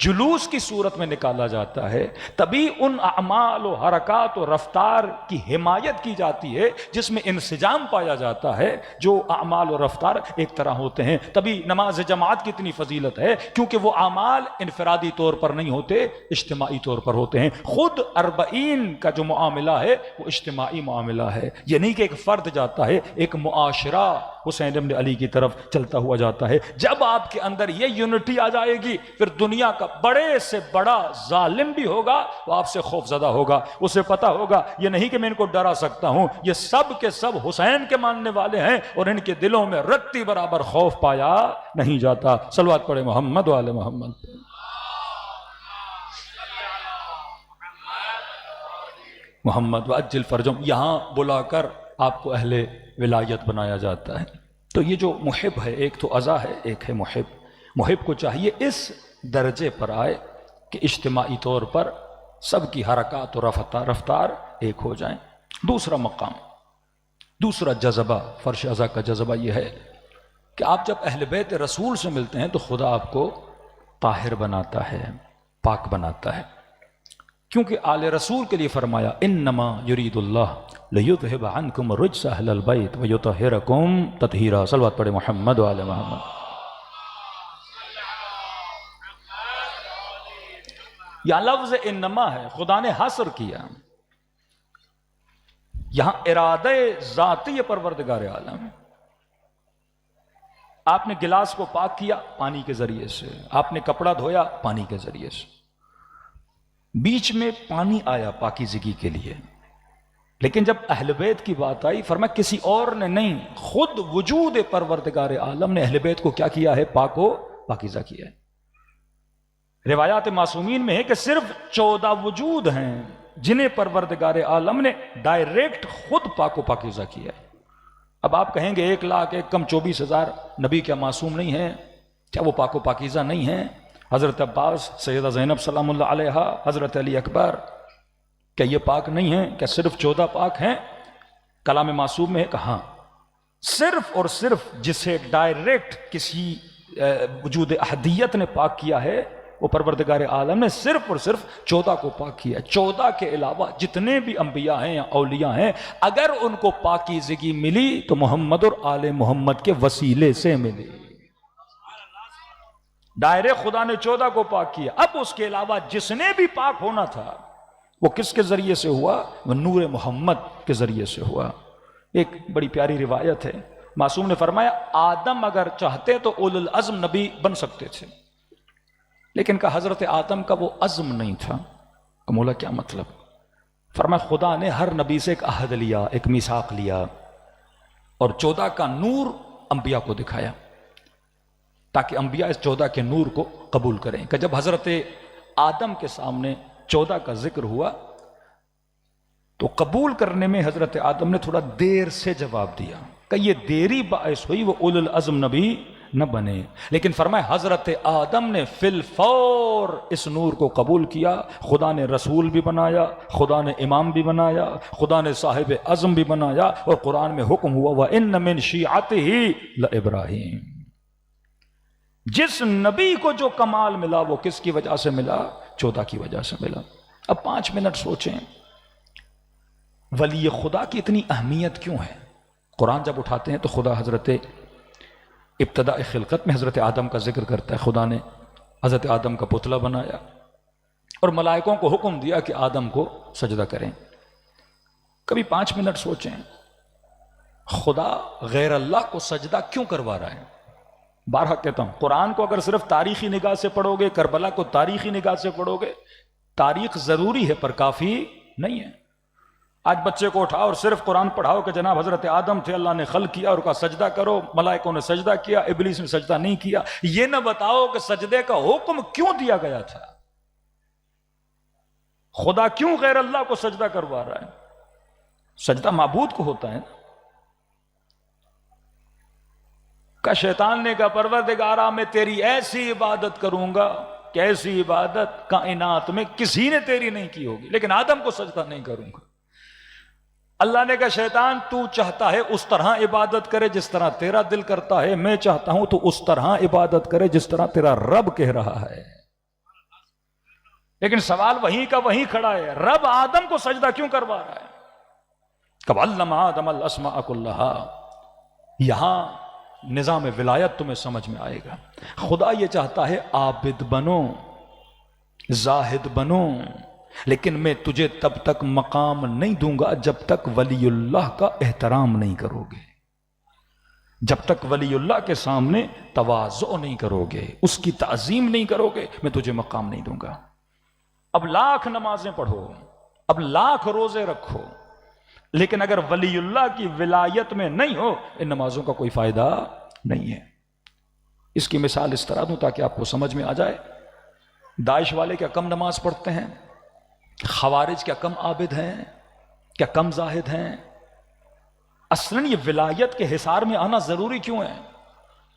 جلوس کی صورت میں نکالا جاتا ہے، تبھی ان اعمال و حرکات و رفتار کی حمایت کی جاتی ہے جس میں انسجام پایا جاتا ہے، جو اعمال و رفتار ایک طرح ہوتے ہیں۔ تبھی نماز جماعت کی اتنی فضیلت ہے، کیونکہ وہ اعمال انفرادی طور پر نہیں ہوتے، اجتماعی طور پر ہوتے ہیں۔ خود 40 کا جو معاملہ ہے وہ اجتماعی معاملہ ہے۔ یہ نہیں کہ ایک فرد جاتا ہے، ایک معاشرہ حسین ابن علی کی طرف چلتا ہوا جاتا ہے۔ جب آپ کے اندر یہ یونٹی آ جائے گی، پھر دنیا کا بڑے سے بڑا ظالم بھی ہوگا وہ آپ سے خوف زدہ ہوگا، اسے پتا ہوگا یہ نہیں کہ میں ان کو ڈرا سکتا ہوں، یہ سب کے سب حسین کے ماننے والے ہیں، اور ان کے دلوں میں رتی برابر خوف پایا نہیں جاتا۔ صلوات پڑھے محمد و آل محمد۔ محمد وعجل فرجم، یہاں بلا کر آپ کو اہل ولایت بنایا جاتا ہے۔ تو یہ جو محب ہے، ایک تو عزا ہے، ایک ہے محب۔ محب کو چاہیے اس درجے پر آئے کہ اجتماعی طور پر سب کی حرکات و رفتار ایک ہو جائیں۔ دوسرا مقام، دوسرا جذبہ، فرش عزا کا جذبہ یہ ہے کہ آپ جب اہل بیت رسول سے ملتے ہیں تو خدا آپ کو طاہر بناتا ہے، پاک بناتا ہے، کیونکہ آل رسول کے لیے فرمایا انما یرید اللہ لیذہب عنکم الرجس اہل البیت ویطہرکم تطہیرا۔ صلوات پڑھے محمد و آل محمد۔ یہاں لفظ انما ہے، خدا نے حصر کیا، یہاں ارادہ ذاتی پروردگار عالم۔ آپ نے گلاس کو پاک کیا پانی کے ذریعے سے، آپ نے کپڑا دھویا پانی کے ذریعے سے، بیچ میں پانی آیا پاکیزگی کے لیے، لیکن جب اہل بیت کی بات آئی فرمایا کسی اور نے نہیں، خود وجود پروردگار عالم نے اہل بیت کو کیا کیا ہے، پاک و پاکیزہ کیا ہے۔ روایات معصومین میں ہے کہ صرف 14 وجود ہیں جنہیں پروردگار عالم نے ڈائریکٹ خود پاک و پاکیزہ کیا ہے۔ اب آپ کہیں گے 1 لاکھ 1 کم 24,000 نبی کیا معصوم نہیں ہیں؟ کیا وہ پاک و پاکیزہ نہیں ہیں؟ حضرت عباس، سیدہ زینب سلام اللہ علیہا، حضرت علی اکبر، کیا یہ پاک نہیں ہیں؟ کیا صرف 14 پاک ہیں؟ کلام معصوم میں ہے کہ ہاں، صرف اور صرف جسے ڈائریکٹ کسی وجود احدیت نے پاک کیا ہے وہ پروردگار عالم نے صرف اور صرف 14 کو پاک کیا ہے۔ 14 کے علاوہ جتنے بھی انبیاء ہیں یا اولیاء ہیں، اگر ان کو پاکیزگی ملی تو محمد اور آل محمد کے وسیلے سے ملی۔ ڈائریکٹ خدا نے 14 کو پاک کیا، اب اس کے علاوہ جس نے بھی پاک ہونا تھا وہ کس کے ذریعے سے ہوا؟ وہ نور محمد کے ذریعے سے ہوا۔ ایک بڑی پیاری روایت ہے، معصوم نے فرمایا آدم اگر چاہتے تو اولو العزم نبی بن سکتے تھے، لیکن کہ حضرت آدم کا وہ عزم نہیں تھا۔ مولا کیا مطلب؟ فرمایا خدا نے ہر نبی سے ایک عہد لیا، ایک میثاق لیا، اور 14 کا نور انبیاء کو دکھایا تاکہ انبیاء اس 14 کے نور کو قبول کریں۔ کہ جب حضرت آدم کے سامنے 14 کا ذکر ہوا تو قبول کرنے میں حضرت آدم نے تھوڑا دیر سے جواب دیا، کہ یہ دیری باعث ہوئی وہ اولو العزم نبی نہ بنے، لیکن فرمایا حضرت آدم نے فی الفور اس نور کو قبول کیا۔ خدا نے رسول بھی بنایا، خدا نے امام بھی بنایا، خدا نے صاحب عزم بھی بنایا، اور قرآن میں حکم ہوا وَإِنَّ مِن شِيعَتِهِ لَإِبْرَاهِيمَ۔ جس نبی کو جو کمال ملا وہ کس کی وجہ سے ملا؟ 14 کی وجہ سے ملا۔ اب 5 منٹ سوچیں، ولی خدا کی اتنی اہمیت کیوں ہے؟ قرآن جب اٹھاتے ہیں تو خدا حضرت ابتداء خلقت میں حضرت آدم کا ذکر کرتا ہے۔ خدا نے حضرت آدم کا پتلا بنایا، اور ملائکوں کو حکم دیا کہ آدم کو سجدہ کریں۔ کبھی 5 منٹ سوچیں، خدا غیر اللہ کو سجدہ کیوں کروا رہا ہے؟ بارہا کہتا ہوں، قرآن کو اگر صرف تاریخی نگاہ سے پڑھو گے، کربلا کو تاریخی نگاہ سے پڑھو گے، تاریخ ضروری ہے پر کافی نہیں ہے۔ آج بچے کو اٹھاؤ اور صرف قرآن پڑھاؤ کہ جناب حضرت آدم تھے، اللہ نے خلق کیا اور کا سجدہ کرو، ملائکوں نے سجدہ کیا، ابلیس نے سجدہ نہیں کیا، یہ نہ بتاؤ کہ سجدے کا حکم کیوں دیا گیا تھا، خدا کیوں غیر اللہ کو سجدہ کروا رہا ہے؟ سجدہ معبود کو ہوتا ہے کہ شیطان نے کہا پروردگارا میں تیری ایسی عبادت کروں گا کہ ایسی عبادت کائنات میں کسی نے تیری نہیں کی ہوگی، لیکن آدم کو سجدہ نہیں کروں گا۔ اللہ نے کہا شیطان تو چاہتا ہے اس طرح عبادت کرے جس طرح تیرا دل کرتا ہے، میں چاہتا ہوں تو اس طرح عبادت کرے جس طرح تیرا رب کہہ رہا ہے۔ لیکن سوال وہیں کا وہیں کھڑا ہے، رب آدم کو سجدہ کیوں کروا رہا ہے؟ کب علم آدم الاسماء کلھا، یہاں نظام ولایت تمہیں سمجھ میں آئے گا۔ خدا یہ چاہتا ہے عابد بنو، زاہد بنو، لیکن میں تجھے تب تک مقام نہیں دوں گا جب تک ولی اللہ کا احترام نہیں کرو گے، جب تک ولی اللہ کے سامنے تواضع نہیں کرو گے، اس کی تعظیم نہیں کرو گے، میں تجھے مقام نہیں دوں گا۔ اب لاکھ نمازیں پڑھو، اب لاکھ روزے رکھو، لیکن اگر ولی اللہ کی ولایت میں نہیں ہو، ان نمازوں کا کوئی فائدہ نہیں ہے۔ اس کی مثال اس طرح دوں تاکہ آپ کو سمجھ میں آ جائے۔ داعش والے کیا کم نماز پڑھتے ہیں؟ خوارج کیا کم عابد ہیں؟ کیا کم زاہد ہیں؟ اصلاً یہ ولایت کے حصار میں آنا ضروری کیوں ہے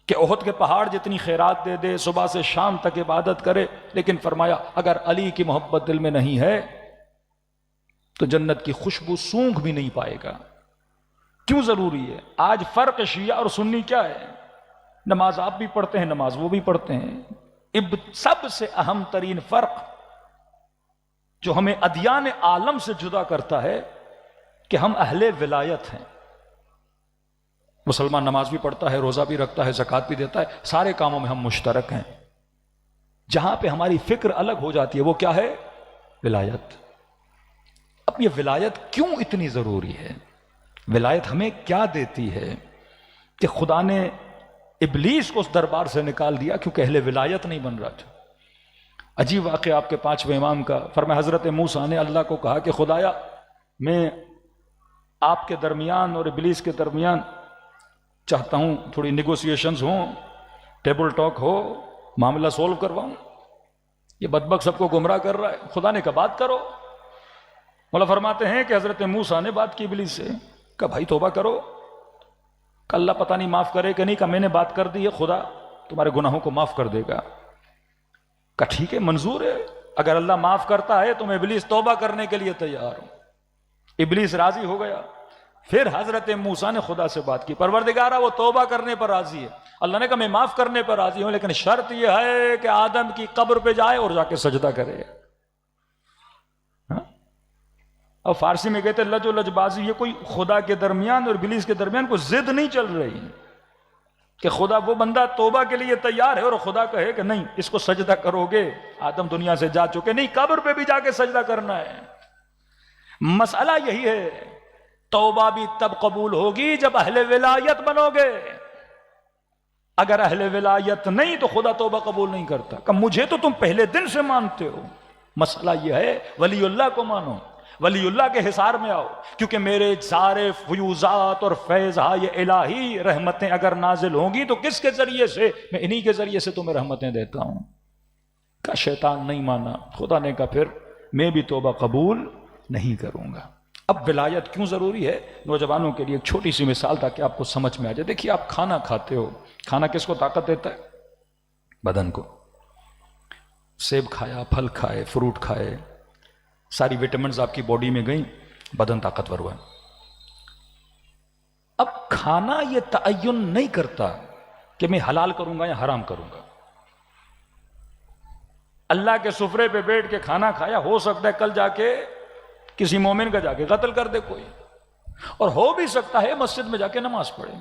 کہ احد کے پہاڑ جتنی خیرات دے دے، صبح سے شام تک عبادت کرے، لیکن فرمایا اگر علی کی محبت دل میں نہیں ہے تو جنت کی خوشبو سونگھ بھی نہیں پائے گا۔ کیوں ضروری ہے؟ آج فرق شیعہ اور سنی کیا ہے؟ نماز آپ بھی پڑھتے ہیں، نماز وہ بھی پڑھتے ہیں۔ سب سے اہم ترین فرق جو ہمیں ادیان عالم سے جدا کرتا ہے کہ ہم اہل ولایت ہیں۔ مسلمان نماز بھی پڑھتا ہے، روزہ بھی رکھتا ہے، زکوٰۃ بھی دیتا ہے، سارے کاموں میں ہم مشترک ہیں۔ جہاں پہ ہماری فکر الگ ہو جاتی ہے وہ کیا ہے؟ ولایت۔ اب یہ ولایت کیوں اتنی ضروری ہے؟ ولایت ہمیں کیا دیتی ہے کہ خدا نے ابلیس کو اس دربار سے نکال دیا کیونکہ اہل ولایت نہیں بن رہا تھا؟ عجیب واقعہ آپ کے 5ویں امام کا، فرمایا حضرت موسیٰ نے اللہ کو کہا کہ خدایا میں آپ کے درمیان اور ابلیس کے درمیان چاہتا ہوں تھوڑی نیگوسیشنز ہوں، ٹیبل ٹاک ہو، معاملہ سولو کرواؤں، یہ بدبخت سب کو گمراہ کر رہا ہے۔ خدا نے کہا بات کرو۔ مولا فرماتے ہیں کہ حضرت موسیٰ نے بات کی ابلیس سے، کہا بھائی توبہ کرو، کہ اللہ پتہ نہیں معاف کرے کہ نہیں، کہ میں نے بات کر دی ہے، خدا تمہارے گناہوں کو معاف کر دے گا۔ کہا ٹھیک ہے، منظور ہے، اگر اللہ معاف کرتا ہے تو میں ابلیس توبہ کرنے کے لیے تیار ہوں۔ ابلیس راضی ہو گیا۔ پھر حضرت موسیٰ نے خدا سے بات کی، پروردگارا وہ توبہ کرنے پر راضی ہے۔ اللہ نے کہا میں معاف کرنے پر راضی ہوں، لیکن شرط یہ ہے کہ آدم کی قبر پہ جائے اور جا کے سجدہ کرے۔ اب فارسی میں کہتے ہیں لج و لج بازی، یہ کوئی خدا کے درمیان اور ابلیس کے درمیان کوئی ضد نہیں چل رہی کہ خدا وہ بندہ توبہ کے لیے تیار ہے اور خدا کہے کہ نہیں اس کو سجدہ کرو گے، آدم دنیا سے جا چکے، نہیں قبر پہ بھی جا کے سجدہ کرنا ہے۔ مسئلہ یہی ہے، توبہ بھی تب قبول ہوگی جب اہل ولایت بنو گے۔ اگر اہل ولایت نہیں تو خدا توبہ قبول نہیں کرتا کہ مجھے تو تم پہلے دن سے مانتے ہو۔ مسئلہ یہ ہے ولی اللہ کو مانو، ولی اللہ کے حصار میں آؤ، کیونکہ میرے سارے فیوزات اور فیض الہی رحمتیں اگر نازل ہوں گی تو کس کے ذریعے سے؟ میں انہی کے ذریعے سے تمہیں رحمتیں دیتا ہوں۔ کہ شیطان نہیں مانا، خدا نے کہا پھر میں بھی توبہ قبول نہیں کروں گا۔ اب ولایت کیوں ضروری ہے؟ نوجوانوں کے لیے ایک چھوٹی سی مثال تاکہ آپ کو سمجھ میں آ جائے۔ دیکھیے آپ کھانا کھاتے ہو، کھانا کس کو طاقت دیتا ہے؟ بدن کو۔ سیب کھایا، پھل کھائے، فروٹ کھائے، ساری وٹامنز آپ کی باڈی میں گئیں، بدن طاقتور ہوا۔ اب کھانا یہ تعین نہیں کرتا کہ میں حلال کروں گا یا حرام کروں گا۔ اللہ کے سفرے پہ بیٹھ کے کھانا کھایا، ہو سکتا ہے کل جا کے کسی مومن کا جا کے قتل کر دے کوئی، اور ہو بھی سکتا ہے مسجد میں جا کے نماز پڑھے۔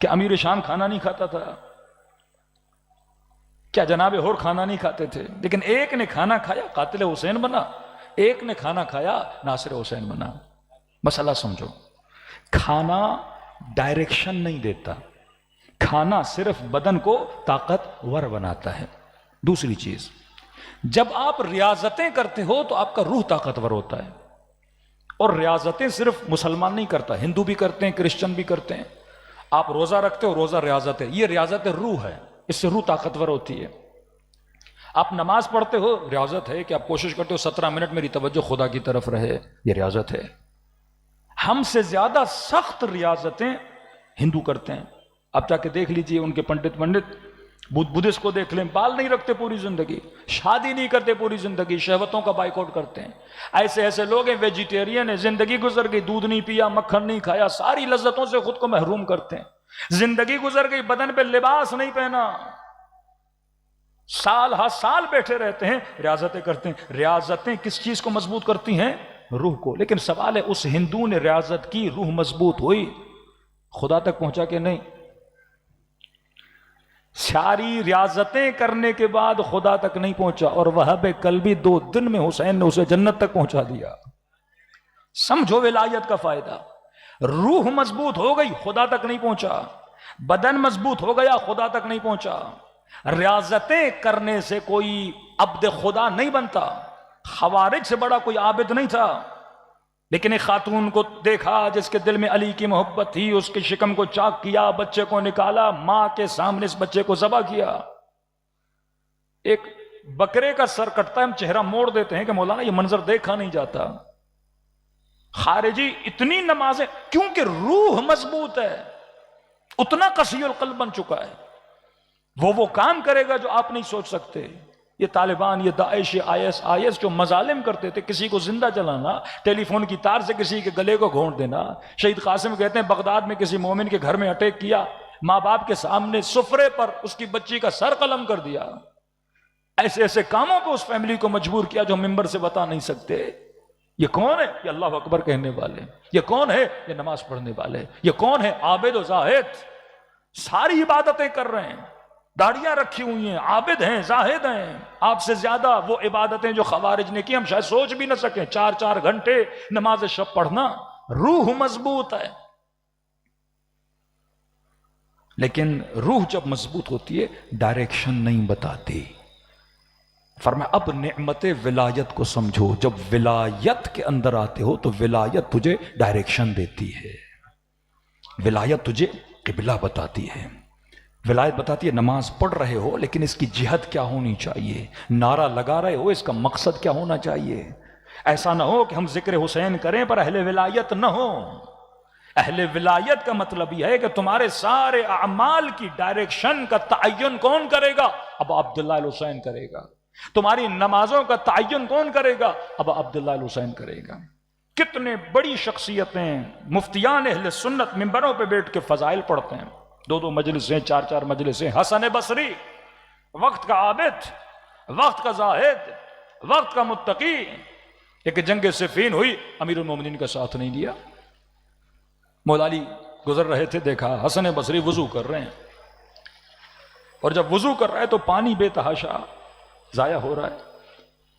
کہ امیر شام کھانا نہیں کھاتا تھا، کیا جناب ہور کھانا نہیں کھاتے تھے؟ لیکن ایک نے کھانا کھایا قاتل حسین بنا، ایک نے کھانا کھایا ناصر حسین بنا۔ مسئلہ سمجھو، کھانا ڈائریکشن نہیں دیتا، کھانا صرف بدن کو طاقتور بناتا ہے۔ دوسری چیز، جب آپ ریاضتیں کرتے ہو تو آپ کا روح طاقتور ہوتا ہے، اور ریاضتیں صرف مسلمان نہیں کرتا، ہندو بھی کرتے ہیں، کرسچن بھی کرتے ہیں۔ آپ روزہ رکھتے ہو، روزہ ریاضت ہے، یہ ریاضت روح ہے، اس سے روح طاقتور ہوتی ہے۔ آپ نماز پڑھتے ہو، ریاضت ہے کہ آپ کوشش کرتے ہو 17 منٹ میری توجہ خدا کی طرف رہے، یہ ریاضت ہے۔ ہم سے زیادہ سخت ریاضتیں ہندو کرتے ہیں۔ آپ جا کے دیکھ لیجئے ان کے پنڈت بدھسٹ کو دیکھ لیں، بال نہیں رکھتے پوری زندگی، شادی نہیں کرتے پوری زندگی، شہوتوں کا بائیکاٹ کرتے ہیں۔ ایسے لوگ ہیں ویجیٹیرین ہیں، زندگی گزر گئی، دودھ نہیں پیا، مکھن نہیں کھایا، ساری لذتوں سے خود کو محروم کرتے ہیں۔ زندگی گزر گئی، بدن پہ لباس نہیں پہنا، سال ہر سال بیٹھے رہتے ہیں، ریاضتیں کرتے ہیں۔ ریاضتیں کس چیز کو مضبوط کرتی ہیں؟ روح کو۔ لیکن سوال ہے، اس ہندو نے ریاضت کی، روح مضبوط ہوئی، خدا تک پہنچا کہ نہیں؟ ساری ریاضتیں کرنے کے بعد خدا تک نہیں پہنچا، اور وہاب قلبی 2 دن میں حسین نے اسے جنت تک پہنچا دیا۔ سمجھو ولایت کا فائدہ۔ روح مضبوط ہو گئی، خدا تک نہیں پہنچا، بدن مضبوط ہو گیا، خدا تک نہیں پہنچا۔ ریاضتیں کرنے سے کوئی عبد خدا نہیں بنتا، خوارج سے بڑا کوئی عابد نہیں تھا۔ لیکن ایک خاتون کو دیکھا جس کے دل میں علی کی محبت تھی، اس کے شکم کو چاک کیا، بچے کو نکالا، ماں کے سامنے اس بچے کو ذبح کیا۔ ایک بکرے کا سر کٹتا ہے، ہم چہرہ موڑ دیتے ہیں کہ مولانا یہ منظر دیکھا نہیں جاتا۔ خارجی اتنی نمازیں، کیونکہ روح مضبوط ہے، اتنا قسی القلب بن چکا ہے، وہ کام کرے گا جو آپ نہیں سوچ سکتے۔ یہ طالبان، یہ داعش، یہ آئیس جو مظالم کرتے تھے، کسی کو زندہ جلانا، ٹیلی فون کی تار سے کسی کے گلے کو گھونٹ دینا۔ شہید قاسم کہتے ہیں بغداد میں کسی مومن کے گھر میں اٹیک کیا، ماں باپ کے سامنے سفرے پر اس کی بچی کا سر قلم کر دیا۔ ایسے کاموں کو اس فیملی کو مجبور کیا جو ہم ممبر سے بتا نہیں سکتے۔ یہ کون ہے؟ یہ اللہ اکبر کہنے والے۔ یہ کون ہے؟ یہ نماز پڑھنے والے۔ یہ کون ہے؟ عابد و زاہد، ساری عبادتیں کر رہے ہیں، داڑیاں رکھی ہوئی ہیں، عابد ہیں، زاہد ہیں۔ آپ سے زیادہ وہ عبادتیں جو خوارج نے کی ہم شاید سوچ بھی نہ سکیں۔ 4 گھنٹے نماز شب پڑھنا، روح مضبوط ہے۔ لیکن روح جب مضبوط ہوتی ہے ڈائریکشن نہیں بتاتی۔ فرمایا اب نعمت ولایت کو سمجھو، جب ولایت کے اندر آتے ہو تو ولایت تجھے ڈائریکشن دیتی ہے، ولایت تجھے قبلہ بتاتی ہے، ولایت بتاتی ہے نماز پڑھ رہے ہو لیکن اس کی جہت کیا ہونی چاہیے، نعرہ لگا رہے ہو اس کا مقصد کیا ہونا چاہیے۔ ایسا نہ ہو کہ ہم ذکر حسین کریں پر اہل ولایت نہ ہو۔ اہل ولایت کا مطلب یہ ہے کہ تمہارے سارے اعمال کی ڈائریکشن کا تعین کون کرے گا؟ اب عبداللہ الحسین کرے گا۔ تمہاری نمازوں کا تعین کون کرے گا؟ اب عبداللہ الحسین کرے گا۔ کتنے بڑی شخصیتیں، مفتیان اہل سنت ممبروں پہ بیٹھ کے فضائل پڑھتے ہیں، 2 مجلسیں، 4 مجلسیں۔ حسن بصری وقت کا عابد، وقت کا زاہد، وقت کا متقی، ایک جنگ صفین ہوئی، امیر المومنین کا ساتھ نہیں دیا۔ مولا علی گزر رہے تھے، دیکھا حسن بصری وضو کر رہے ہیں، اور جب وضو کر رہے تو پانی بے تحاشا ضائع ہو رہا ہے،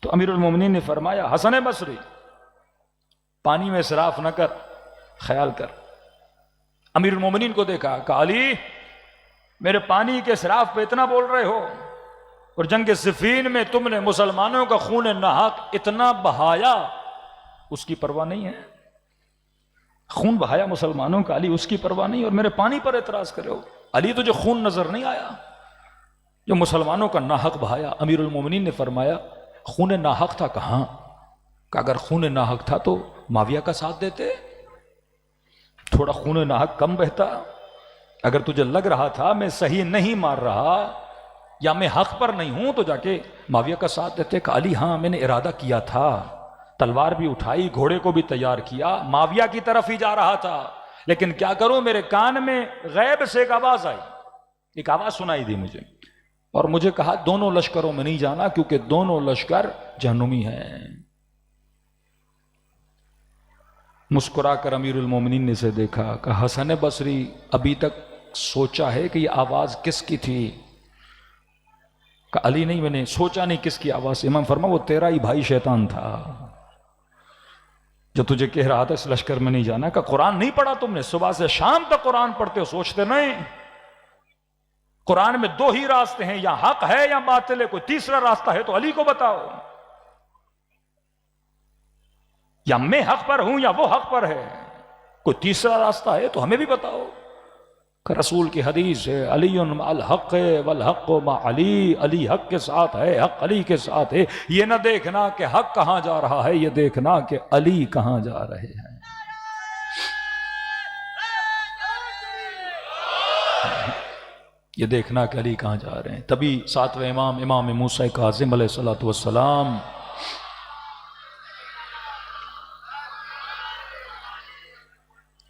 تو امیر المومنین نے فرمایا حسن بصری پانی میں اسراف نہ کر، خیال کر۔ امیر المومنین کو دیکھا، کہا علی میرے پانی کے اسراف پہ اتنا بول رہے ہو، اور جنگ صفین میں تم نے مسلمانوں کا خون ناحق اتنا بہایا، اس کی پرواہ نہیں ہے؟ خون بہایا مسلمانوں کا، علی اس کی پرواہ نہیں، اور میرے پانی پر اعتراض کرے ہو؟ علی تجھے خون نظر نہیں آیا جو مسلمانوں کا ناحق بہایا؟ امیر المومنین نے فرمایا خون ناحق تھا کہاں؟ کہ اگر خون ناحق تھا تو معاویہ کا ساتھ دیتے، تھوڑا خون ناحق کم بہتا۔ اگر تجھے لگ رہا تھا میں صحیح نہیں مار رہا یا میں حق پر نہیں ہوں تو جا کے معاویہ کا ساتھ دیتے۔ کہ علی ہاں میں نے ارادہ کیا تھا، تلوار بھی اٹھائی، گھوڑے کو بھی تیار کیا، معاویہ کی طرف ہی جا رہا تھا، لیکن کیا کروں میرے کان میں غیب سے ایک آواز آئی، ایک آواز سنائی دی مجھے، اور مجھے کہا دونوں لشکروں میں نہیں جانا کیونکہ دونوں لشکر جہنمی ہیں۔ مسکرا کر امیر المومنین نے اسے دیکھا، کہ حسن بصری ابھی تک سوچا ہے کہ یہ آواز کس کی تھی؟ کہ علی نہیں، میں نے سوچا نہیں کس کی آواز سے. امام فرما وہ تیرا ہی بھائی شیطان تھا جو تجھے کہہ رہا تھا اس لشکر میں نہیں جانا. کہ قرآن نہیں پڑھا تم نے؟ صبح سے شام تک قرآن پڑھتے ہو، سوچتے نہیں قرآن میں دو ہی راستے ہیں، یا حق ہے یا باطل ہے، کوئی تیسرا راستہ ہے تو علی کو بتاؤ. یا میں حق پر ہوں یا وہ حق پر ہے، کوئی تیسرا راستہ ہے تو ہمیں بھی بتاؤ. کہ رسول کی حدیث ہے علی مع الحق والحق مع علی، علی حق کے ساتھ ہے، حق علی کے ساتھ ہے. یہ نہ دیکھنا کہ حق کہاں جا رہا ہے، یہ دیکھنا کہ علی کہاں جا رہے ہیں. یہ دیکھنا کہ علی کہاں جا رہے ہیں. تبھی ساتویں امام، امام موسیٰ کاظم علیہ الصلوۃ والسلام،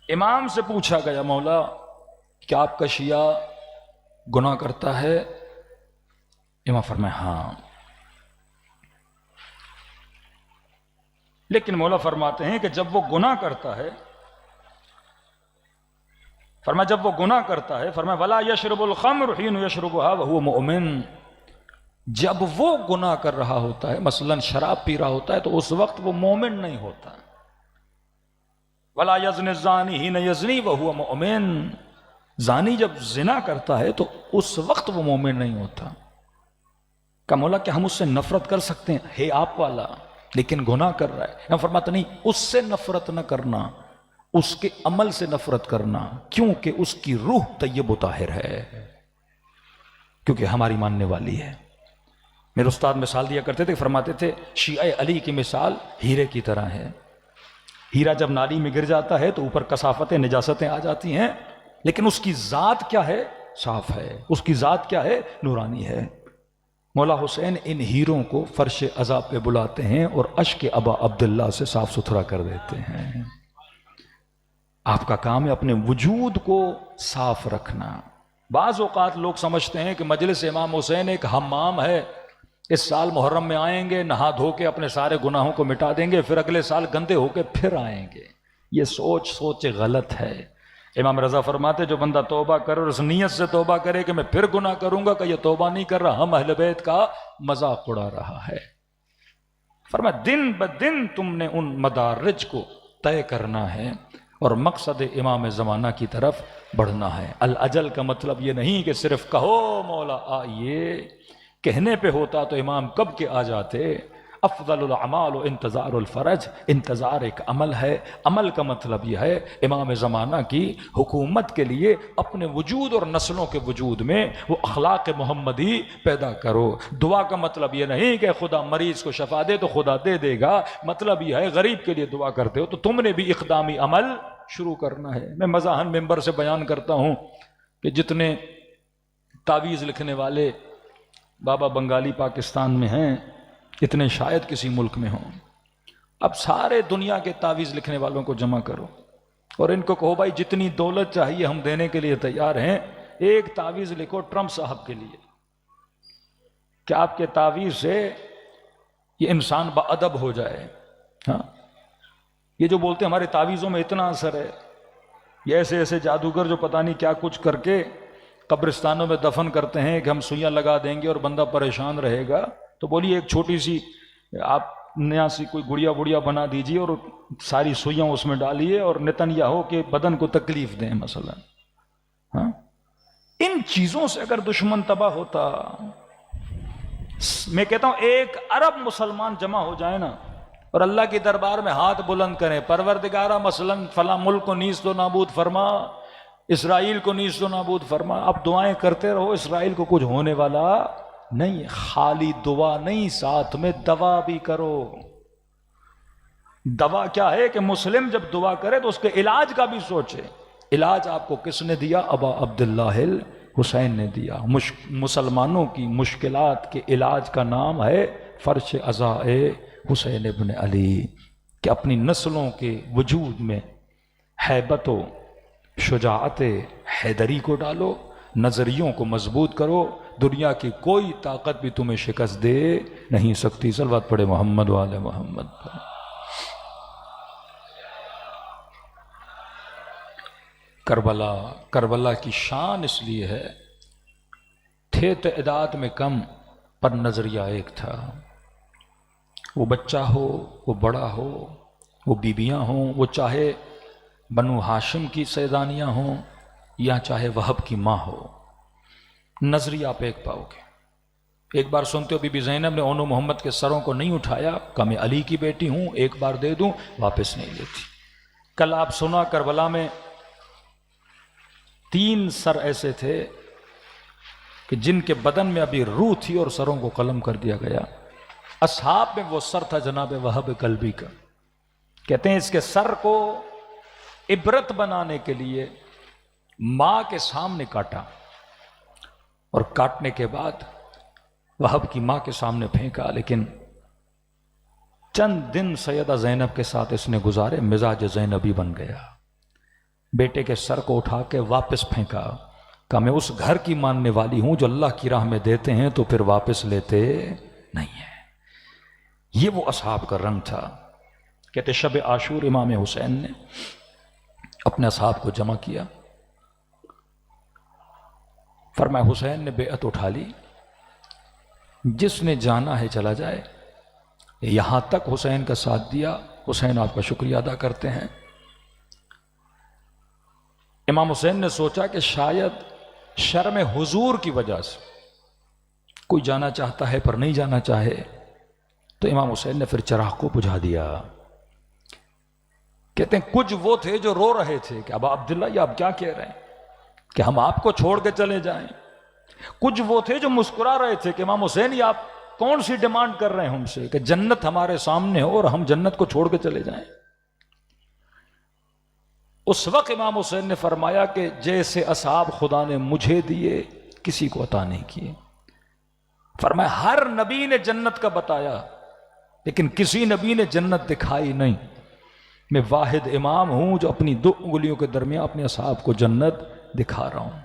امام سے پوچھا گیا مولا کیا آپ کا شیعہ گناہ کرتا ہے؟ امام فرمائے ہاں. لیکن مولا فرماتے ہیں کہ جب وہ گناہ کرتا ہے، فرمایا جب وہ گناہ کرتا ہے، فرمایا وَلَا يَشْرُبُ الْخَمْرُ حِينُ يَشْرُبُهَا وَهُوَ مُؤْمِنٌ، جب وہ گناہ کر رہا ہوتا ہے، مثلا شراب پی رہا ہوتا ہے، تو اس وقت وہ مومن نہیں ہوتا. وَلَا يَزْنِ الزَّانِي حِينَ يَزْنِي وَهُوَ مُؤْمِنٌ، زانی جب زنا کرتا ہے تو اس وقت وہ مومن نہیں ہوتا. کہ مولا کہ ہم اس سے نفرت کر سکتے ہیں؟ ہے آپ والا لیکن گناہ کر رہا ہے. فرماتا نہیں، اس سے نفرت نہ کرنا، اس کے عمل سے نفرت کرنا، کیونکہ اس کی روح طیب و طاہر ہے، کیونکہ ہماری ماننے والی ہے. میرے استاد مثال دیا کرتے تھے، فرماتے تھے شیعہ علی کی مثال ہیرے کی طرح ہے. ہیرا جب نالی میں گر جاتا ہے تو اوپر کثافتیں، نجاستیں آ جاتی ہیں، لیکن اس کی ذات کیا ہے؟ صاف ہے. اس کی ذات کیا ہے؟ نورانی ہے. مولا حسین ان ہیروں کو فرش عزا پہ بلاتے ہیں اور اشک ابا عبداللہ سے صاف ستھرا کر دیتے ہیں. آپ کا کام ہے اپنے وجود کو صاف رکھنا. بعض اوقات لوگ سمجھتے ہیں کہ مجلس امام حسین ایک حمام ہے، اس سال محرم میں آئیں گے، نہا دھو کے اپنے سارے گناہوں کو مٹا دیں گے، پھر اگلے سال گندے ہو کے پھر آئیں گے. یہ سوچ غلط ہے. امام رضا فرماتے جو بندہ توبہ کرے اور اس نیت سے توبہ کرے کہ میں پھر گناہ کروں گا، کہ یہ توبہ نہیں کر رہا، ہم اہل بیت کا مذاق اڑا رہا ہے. فرمایا دن بدن تم نے ان مدارج کو طے کرنا ہے اور مقصد امام زمانہ کی طرف بڑھنا ہے. الاجل کا مطلب یہ نہیں کہ صرف کہو مولا آئیے، کہنے پہ ہوتا تو امام کب کے آ جاتے. افضل الاعمال و انتظار الفرج، انتظار ایک عمل ہے. عمل کا مطلب یہ ہے امام زمانہ کی حکومت کے لیے اپنے وجود اور نسلوں کے وجود میں وہ اخلاق محمدی پیدا کرو. دعا کا مطلب یہ نہیں کہ خدا مریض کو شفا دے تو خدا دے دے گا، مطلب یہ ہے غریب کے لیے دعا کرتے ہو تو تم نے بھی اقدامی عمل شروع کرنا ہے. میں مزاحن ممبر سے بیان کرتا ہوں کہ جتنے تعویذ لکھنے والے بابا بنگالی پاکستان میں ہیں، اتنے شاید کسی ملک میں ہوں. اب سارے دنیا کے تعویذ لکھنے والوں کو جمع کرو اور ان کو کہو بھائی جتنی دولت چاہیے ہم دینے کے لیے تیار ہیں. ایک تعویذ لکھو ٹرمپ صاحب کے لیے کہ آپ کے تعویذ سے یہ انسان باادب ہو جائے. ہاں، یہ جو بولتے ہیں ہمارے تعویذوں میں اتنا اثر ہے، یہ ایسے ایسے جادوگر جو پتہ نہیں کیا کچھ کر کے قبرستانوں میں دفن کرتے ہیں کہ ہم سوئیاں لگا دیں گے اور بندہ پریشان رہے گا. تو بولیے ایک چھوٹی سی آپ نیا سی کوئی گڑیا بنا دیجئے اور ساری سوئیاں اس میں ڈالیے اور نتنیاہو کے بدن کو تکلیف دیں مثلا. ہاں، ان چیزوں سے اگر دشمن تباہ ہوتا، میں کہتا ہوں 1 ارب مسلمان جمع ہو جائے نا اور اللہ کے دربار میں ہاتھ بلند کریں، پروردگارہ مثلا فلاں ملک کو نیست و نابود فرما، اسرائیل کو نیست و نابود فرما. اب دعائیں کرتے رہو، اسرائیل کو کچھ ہونے والا نہیں. خالی دعا نہیں، ساتھ میں دوا بھی کرو. دوا کیا ہے کہ مسلم جب دعا کرے تو اس کے علاج کا بھی سوچے. علاج آپ کو کس نے دیا؟ ابا عبداللہ حسین نے دیا. مسلمانوں کی مشکلات کے علاج کا نام ہے فرش عزا حسین ابن علی، کہ اپنی نسلوں کے وجود میں ہیبت و شجاعت حیدری کو ڈالو، نظریوں کو مضبوط کرو. دنیا کی کوئی طاقت بھی تمہیں شکست دے نہیں سکتی. صلوات پڑھے محمد وآل محمد پر. کربلا کی شان اس لیے ہے، تھے تعداد میں کم پر نظریہ ایک تھا، وہ بچہ ہو، وہ بڑا ہو، وہ بیویاں ہوں، وہ چاہے بنو ہاشم کی سیدانیاں ہوں یا چاہے وہب کی ماں ہو، نظریہ آپ ایک پاؤ گے۔ ایک بار سنتے ہو بی بی زینب نے اونو محمد کے سروں کو نہیں اٹھایا، کہ میں علی کی بیٹی ہوں، ایک بار دے دوں، واپس نہیں لیتی۔ کل آپ سنا کربلا میں 3 سر ایسے تھے کہ جن کے بدن میں ابھی روح تھی اور سروں کو قلم کر دیا گیا۔ اصحاب میں وہ سر تھا جناب وہب کلبی کا، کہتے ہیں اس کے سر کو عبرت بنانے کے لیے ماں کے سامنے کاٹا، اور کاٹنے کے بعد وہب کی ماں کے سامنے پھینکا، لیکن چند دن سیدہ زینب کے ساتھ اس نے گزارے، مزاج زینبی بن گیا۔ بیٹے کے سر کو اٹھا کے واپس پھینکا، کہ میں اس گھر کی ماننے والی ہوں جو اللہ کی راہ میں دیتے ہیں تو پھر واپس لیتے نہیں ہیں۔ یہ وہ اصحاب کا رنگ تھا۔ کہتے شب عاشور امام حسین نے اپنے اصحاب کو جمع کیا، فرمایا حسین نے بیعت اٹھا لی، جس نے جانا ہے چلا جائے۔ یہاں تک حسین کا ساتھ دیا، حسین آپ کا شکریہ ادا کرتے ہیں۔ امام حسین نے سوچا کہ شاید شرم حضور کی وجہ سے کوئی جانا چاہتا ہے پر نہیں جانا چاہے، تو امام حسین نے پھر چراغ کو بجھا دیا۔ کہتے ہیں کچھ وہ تھے جو رو رہے تھے کہ ابا عبداللہ یہ آپ کیا کہہ رہے ہیں کہ ہم آپ کو چھوڑ کے چلے جائیں، کچھ وہ تھے جو مسکرا رہے تھے کہ امام حسین یہ آپ کون سی ڈیمانڈ کر رہے ہیں ہم سے کہ جنت ہمارے سامنے ہو اور ہم جنت کو چھوڑ کے چلے جائیں۔ اس وقت امام حسین نے فرمایا کہ جیسے اصحاب خدا نے مجھے دیے کسی کو عطا نہیں کیے۔ فرمایا ہر نبی نے جنت کا بتایا لیکن کسی نبی نے جنت دکھائی نہیں، میں واحد امام ہوں جو اپنی 2 انگلیوں کے درمیان اپنے اصحاب کو جنت دکھا رہا ہوں۔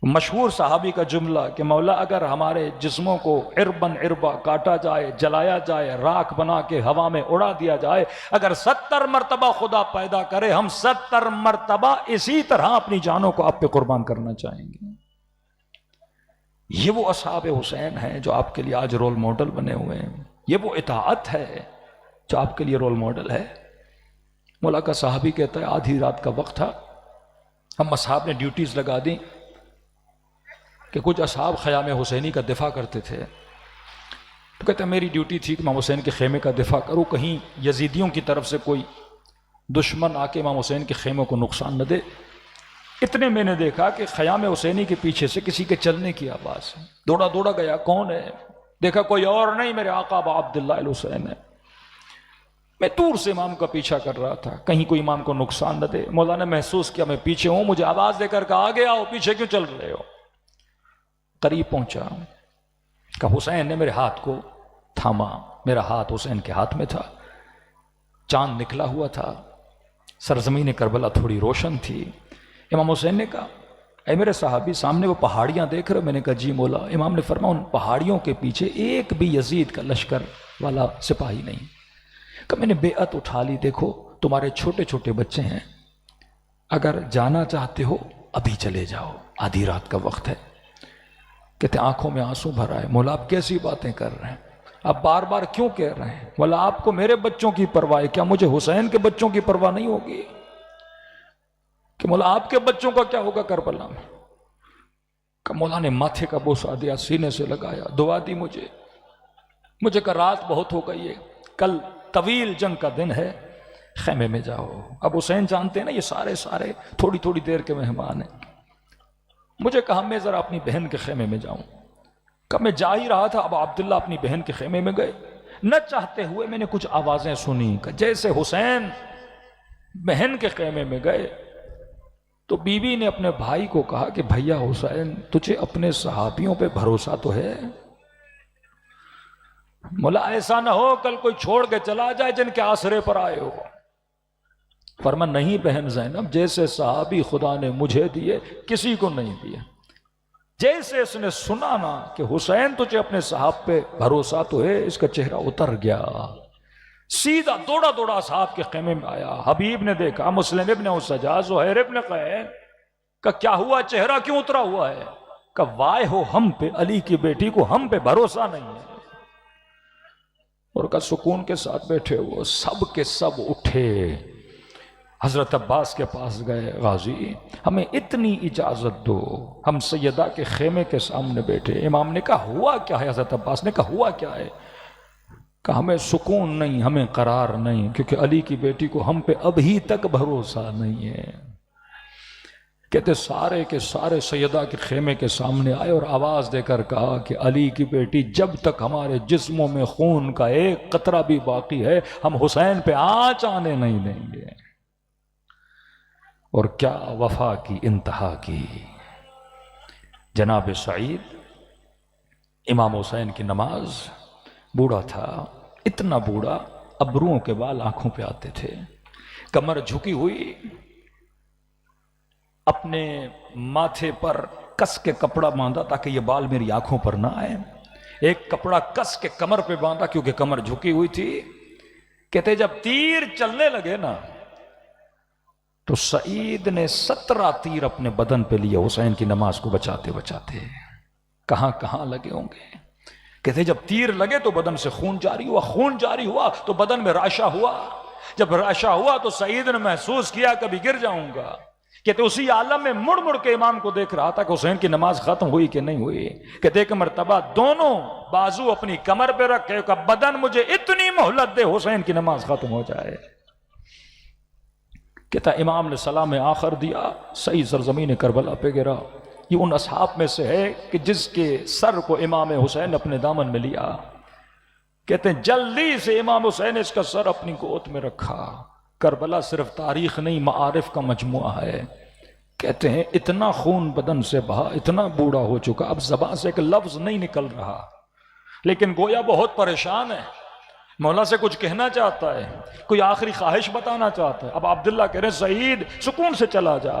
مشہور صحابی کا جملہ کہ مولا اگر ہمارے جسموں کو عرباً عربا کاٹا جائے، جلایا جائے، راکھ بنا کے ہوا میں اڑا دیا جائے، اگر 70 مرتبہ خدا پیدا کرے ہم 70 مرتبہ اسی طرح اپنی جانوں کو آپ پہ قربان کرنا چاہیں گے۔ یہ وہ اصحاب حسین ہیں جو آپ کے لیے آج رول ماڈل بنے ہوئے ہیں، یہ وہ اطاعت ہے جو آپ کے لیے رول ماڈل ہے۔ مولا کا صحابی کہتا ہے آدھی رات کا وقت تھا، ہم اصحاب نے ڈیوٹیز لگا دیں کہ کچھ اصحاب خیام حسینی کا دفاع کرتے تھے، تو کہتا ہے میری ڈیوٹی تھی کہ امام حسین کے خیمے کا دفاع کروں، کہیں یزیدیوں کی طرف سے کوئی دشمن آ کے امام حسین کے خیموں کو نقصان نہ دے۔ اتنے میں نے دیکھا کہ خیام حسینی کے پیچھے سے کسی کے چلنے کی آواز، دوڑا دوڑا گیا، کون ہے؟ دیکھا کوئی اور نہیں، میرے آقا ابا عبداللہ الحسین ہے۔ میں دور سے امام کا پیچھا کر رہا تھا کہیں کوئی امام کو نقصان نہ دے۔ مولانا نے محسوس کیا میں پیچھے ہوں، مجھے آواز دے کر کہا آگے آؤ، پیچھے کیوں چل رہے ہو؟ قریب پہنچا کہ حسین نے میرے ہاتھ کو تھاما، میرا ہاتھ حسین کے ہاتھ میں تھا، چاند نکلا ہوا تھا، سرزمین کربلا تھوڑی روشن تھی۔ امام حسین نے کہا اے میرے صحابی سامنے وہ پہاڑیاں دیکھ رہے ہو؟ میں نے کہا جی مولا۔ امام نے فرمایا ان پہاڑیوں کے پیچھے ایک بھی یزید کا لشکر والا سپاہی نہیں۔ کہ میں نے بیعت اٹھا لی، دیکھو تمہارے چھوٹے چھوٹے بچے ہیں، اگر جانا چاہتے ہو ابھی چلے جاؤ، آدھی رات کا وقت ہے۔ کہتے آنکھوں میں آنسو بھر آئے، مولا آپ کیسی باتیں کر رہے ہیں، آپ بار بار کیوں کہہ رہے ہیں؟ مولا آپ کو میرے بچوں کی پرواہ ہے، کیا مجھے حسین کے بچوں کی پرواہ نہیں ہوگی؟ کہ مولا آپ کے بچوں کا کیا ہوگا کربلا میں؟ کہ مولا نے ماتھے کا بوسہ دیا، سینے سے لگایا، دعا دی مجھے کہ رات بہت ہو گئی ہے، کل طویل جنگ کا دن ہے، خیمے میں جاؤ۔ اب حسین جانتے ہیں نا یہ سارے تھوڑی تھوڑی دیر کے مہمان ہیں۔ مجھے کہا میں ذرا اپنی بہن کے خیمے میں جاؤں۔ کہ میں جا ہی رہا تھا، اب عبداللہ اپنی بہن کے خیمے میں گئے، نہ چاہتے ہوئے میں نے کچھ آوازیں سنی کہ جیسے حسین بہن کے خیمے میں گئے تو بیوی نے اپنے بھائی کو کہا کہ بھیا حسین تجھے اپنے صحابیوں پہ بھروسہ تو ہے؟ مولا ایسا نہ ہو کل کوئی چھوڑ کے چلا جائے جن کے آسرے پر آئے ہو۔ فرما نہیں بہن زینب، جیسے صحابی خدا نے مجھے دیے کسی کو نہیں دیے۔ جیسے اس نے سنا نا کہ حسین تجھے اپنے صحاب پہ بھروسہ تو ہے، اس کا چہرہ اتر گیا، سیدھا دوڑا دوڑا صحاب کے خیمے میں آیا۔ حبیب نے دیکھا، مسلم ابن اسجا، زہیر ابن قین، کہ کیا ہوا، چہرہ کیوں اترا ہوا ہے؟ کہ وائے ہو ہم پہ، علی کی بیٹی کو ہم پہ بھروسہ نہیں ہے. اور کا سکون کے ساتھ بیٹھے وہ سب کے سب اٹھے، حضرت عباس کے پاس گئے. غازی ہمیں اتنی اجازت دو، ہم سیدہ کے خیمے کے سامنے بیٹھے. امام نے کہا ہوا کیا ہے؟ حضرت عباس نے کہا ہوا کیا ہے؟ کہ ہمیں سکون نہیں، ہمیں قرار نہیں، کیونکہ علی کی بیٹی کو ہم پہ ابھی تک بھروسہ نہیں ہے. کہتے سارے کے سارے سیدہ کے خیمے کے سامنے آئے اور آواز دے کر کہا کہ علی کی بیٹی جب تک ہمارے جسموں میں خون کا ایک قطرہ بھی باقی ہے ہم حسین پہ آنچ آنے نہیں دیں گے. اور کیا وفا کی انتہا کی. جناب سعید امام حسین کی نماز، بوڑھا تھا، اتنا بوڑھا ابروؤں کے بال آنکھوں پہ آتے تھے، کمر جھکی ہوئی، اپنے ماتھے پر کس کے کپڑا باندھا تاکہ یہ بال میری آنکھوں پر نہ آئے. ایک کپڑا کس کے کمر پہ باندھا کیونکہ کمر جھکی ہوئی تھی. کہتے جب تیر چلنے لگے نا تو سعید نے 17 تیر اپنے بدن پہ لیے حسین کی نماز کو بچاتے بچاتے. کہاں کہاں لگے ہوں گے. کہتے جب تیر لگے تو بدن سے خون جاری ہوا، خون جاری ہوا تو بدن میں راشا ہوا، جب راشا ہوا تو سعید نے محسوس کیا کبھی گر جاؤں گا. کہتے اسی عالم میں مڑ مڑ کے امام کو دیکھ رہا تھا کہ حسین کی نماز ختم ہوئی کہ نہیں ہوئی. کہتے ایک مرتبہ دونوں بازو اپنی کمر پہ رکھے کہ بدن مجھے اتنی مہلت دے حسین کی نماز ختم ہو جائے. کہتا امام نے سلام آخر دیا، صحیح سرزمین کربلا پہ گرا. یہ ان اصحاب میں سے ہے کہ جس کے سر کو امام حسین اپنے دامن میں لیا. کہتے ہیں جلدی سے امام حسین اس کا سر اپنی گود میں رکھا. کربلا صرف تاریخ نہیں معارف کا مجموعہ ہے. کہتے ہیں اتنا خون بدن سے بہا، اتنا بوڑھا ہو چکا اب زبان سے ایک لفظ نہیں نکل رہا، لیکن گویا بہت پریشان ہے، مولا سے کچھ کہنا چاہتا ہے، کوئی آخری خواہش بتانا چاہتا ہے. اب عبداللہ کہہ رہے ہیں سعید سکون سے چلا جا،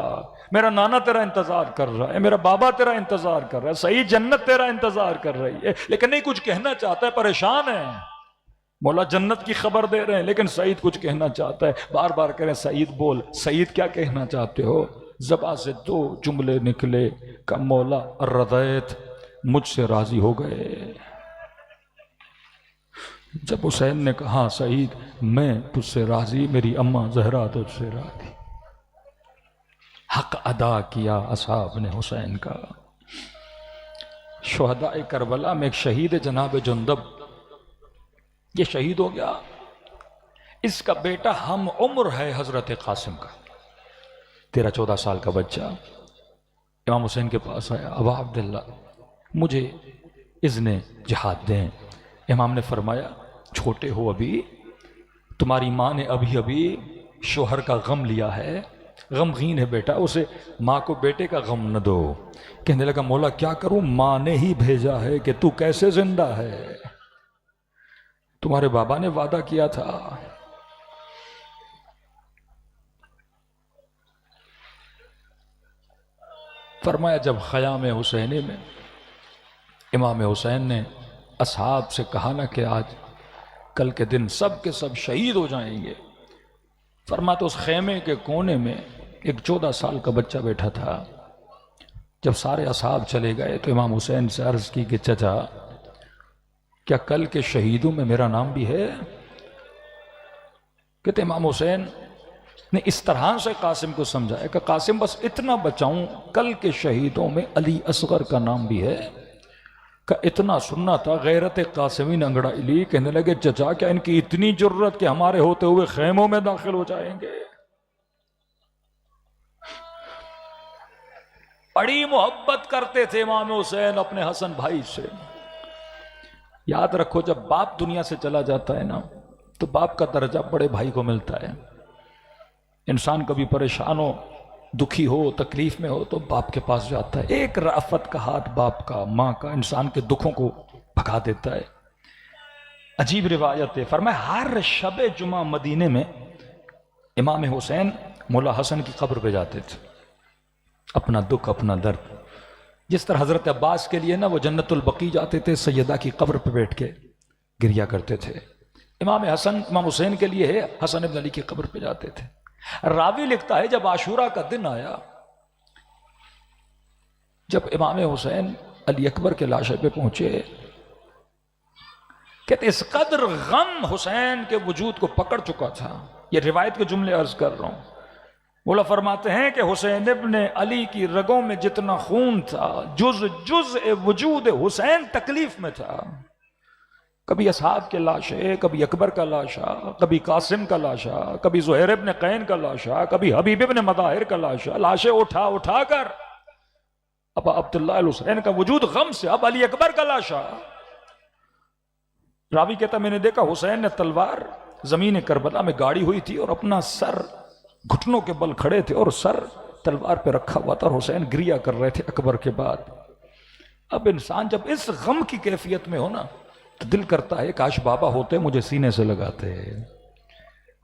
میرا نانا تیرا انتظار کر رہا ہے، میرا بابا تیرا انتظار کر رہا ہے، سعید جنت تیرا انتظار کر رہی ہے. لیکن نہیں کچھ کہنا چاہتا ہے، پریشان ہے. مولا جنت کی خبر دے رہے ہیں لیکن سعید کچھ کہنا چاہتا ہے. بار بار کہہ رہے ہیں سعید بول، سعید کیا کہنا چاہتے ہو؟ زبان سے 2 جملے نکلے کہ مولا رضیت، مجھ سے راضی ہو گئے. جب حسین نے کہا سعید میں تجھ سے راضی، میری اماں زہرا تجھ سے راضی. حق ادا کیا اصحاب نے حسین کا. شہداء کربلا میں ایک شہید جناب جندب، یہ شہید ہو گیا. اس کا بیٹا ہم عمر ہے حضرت قاسم کا، 13-14 سال کا بچہ. امام حسین کے پاس آیا، ابا عبداللہ مجھے اذن جہاد دیں. امام نے فرمایا چھوٹے ہو ابھی، تمہاری ماں نے ابھی شوہر کا غم لیا ہے، غمگین ہے بیٹا، اسے ماں کو بیٹے کا غم نہ دو. کہنے لگا مولا کیا کروں، ماں نے ہی بھیجا ہے کہ تو کیسے زندہ ہے، تمہارے بابا نے وعدہ کیا تھا. فرمایا جب خیام حسینی میں امام حسین نے اصحاب سے کہا نا کہ آج کل کے دن سب کے سب شہید ہو جائیں گے، فرمایا تو اس خیمے کے کونے میں ایک 14 سال کا بچہ بیٹھا تھا. جب سارے اصحاب چلے گئے تو امام حسین سے عرض کی کہ چچا کیا کل کے شہیدوں میں میرا نام بھی ہے؟ کہتے امام حسین نے اس طرح سے قاسم کو سمجھایا کہ قاسم بس اتنا بچاؤں، کل کے شہیدوں میں علی اصغر کا نام بھی ہے. کہ اتنا سننا تھا، غیرت قاسمی نے انگڑائی لی. کہنے لگے چچا کیا ان کی اتنی جرت کہ ہمارے ہوتے ہوئے خیموں میں داخل ہو جائیں گے؟ بڑی محبت کرتے تھے امام حسین اپنے حسن بھائی سے. یاد رکھو جب باپ دنیا سے چلا جاتا ہے نا تو باپ کا درجہ بڑے بھائی کو ملتا ہے. انسان کبھی پریشان ہو، دکھی ہو، تکلیف میں ہو تو باپ کے پاس جاتا ہے. ایک رافت کا ہاتھ باپ کا، ماں کا انسان کے دکھوں کو بھگا دیتا ہے. عجیب روایت ہے، فرمایا ہر شب جمعہ مدینے میں امام حسین مولا حسن کی قبر پہ جاتے تھے، اپنا دکھ اپنا درد. جس طرح حضرت عباس کے لیے نا وہ جنت البقیع جاتے تھے، سیدہ کی قبر پہ بیٹھ کے گریا کرتے تھے. امام حسین کے لیے ہے حسن ابن علی کی قبر پہ جاتے تھے. راوی لکھتا ہے جب عاشورہ کا دن آیا جب امام حسین علی اکبر کے لاشے پہ پہنچے، کہتے اس قدر غم حسین کے وجود کو پکڑ چکا تھا، یہ روایت کے جملے عرض کر رہا ہوں، مولا فرماتے ہیں کہ حسین ابن علی کی رگوں میں جتنا خون تھا، جز وجود حسین تکلیف میں تھا۔ کبھی اصحاب کے لاشے، کبھی اکبر کا لاشا، کبھی قاسم کا لاشا، کبھی زہیر ابن قین کا لاشا، کبھی حبیب ابن مظاہر کا لاشا، لاشے اٹھا کر اب عبداللہ الحسین کا وجود غم سے، اب علی اکبر کا لاشا۔ راوی کہتا میں نے دیکھا حسین نے تلوار زمین کربلا میں گاڑی ہوئی تھی اور اپنا سر گھٹنوں کے بل کھڑے تھے اور سر تلوار پہ رکھا ہوا تھا، اور حسین گریا کر رہے تھے اکبر کے بعد۔ اب انسان جب اس غم کی کیفیت میں ہو نا تو دل کرتا ہے کاش بابا ہوتے مجھے سینے سے لگاتے،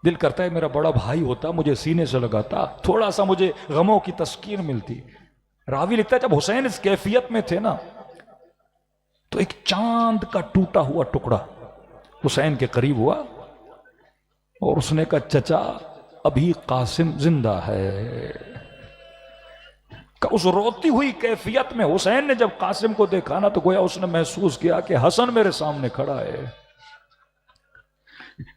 دل کرتا ہے میرا بڑا بھائی ہوتا مجھے سینے سے لگاتا، تھوڑا سا مجھے غموں کی تسکین ملتی۔ راوی لکھتا ہے جب حسین اس کیفیت میں تھے نا تو ایک چاند کا ٹوٹا ہوا ٹکڑا حسین کے قریب ہوا اور اس نے کہا چچا ابھی قاسم زندہ ہے۔ کہ اس روتی ہوئی کیفیت میں حسین نے جب قاسم کو دیکھا نا تو گویا اس نے محسوس کیا کہ حسن میرے سامنے کھڑا ہے،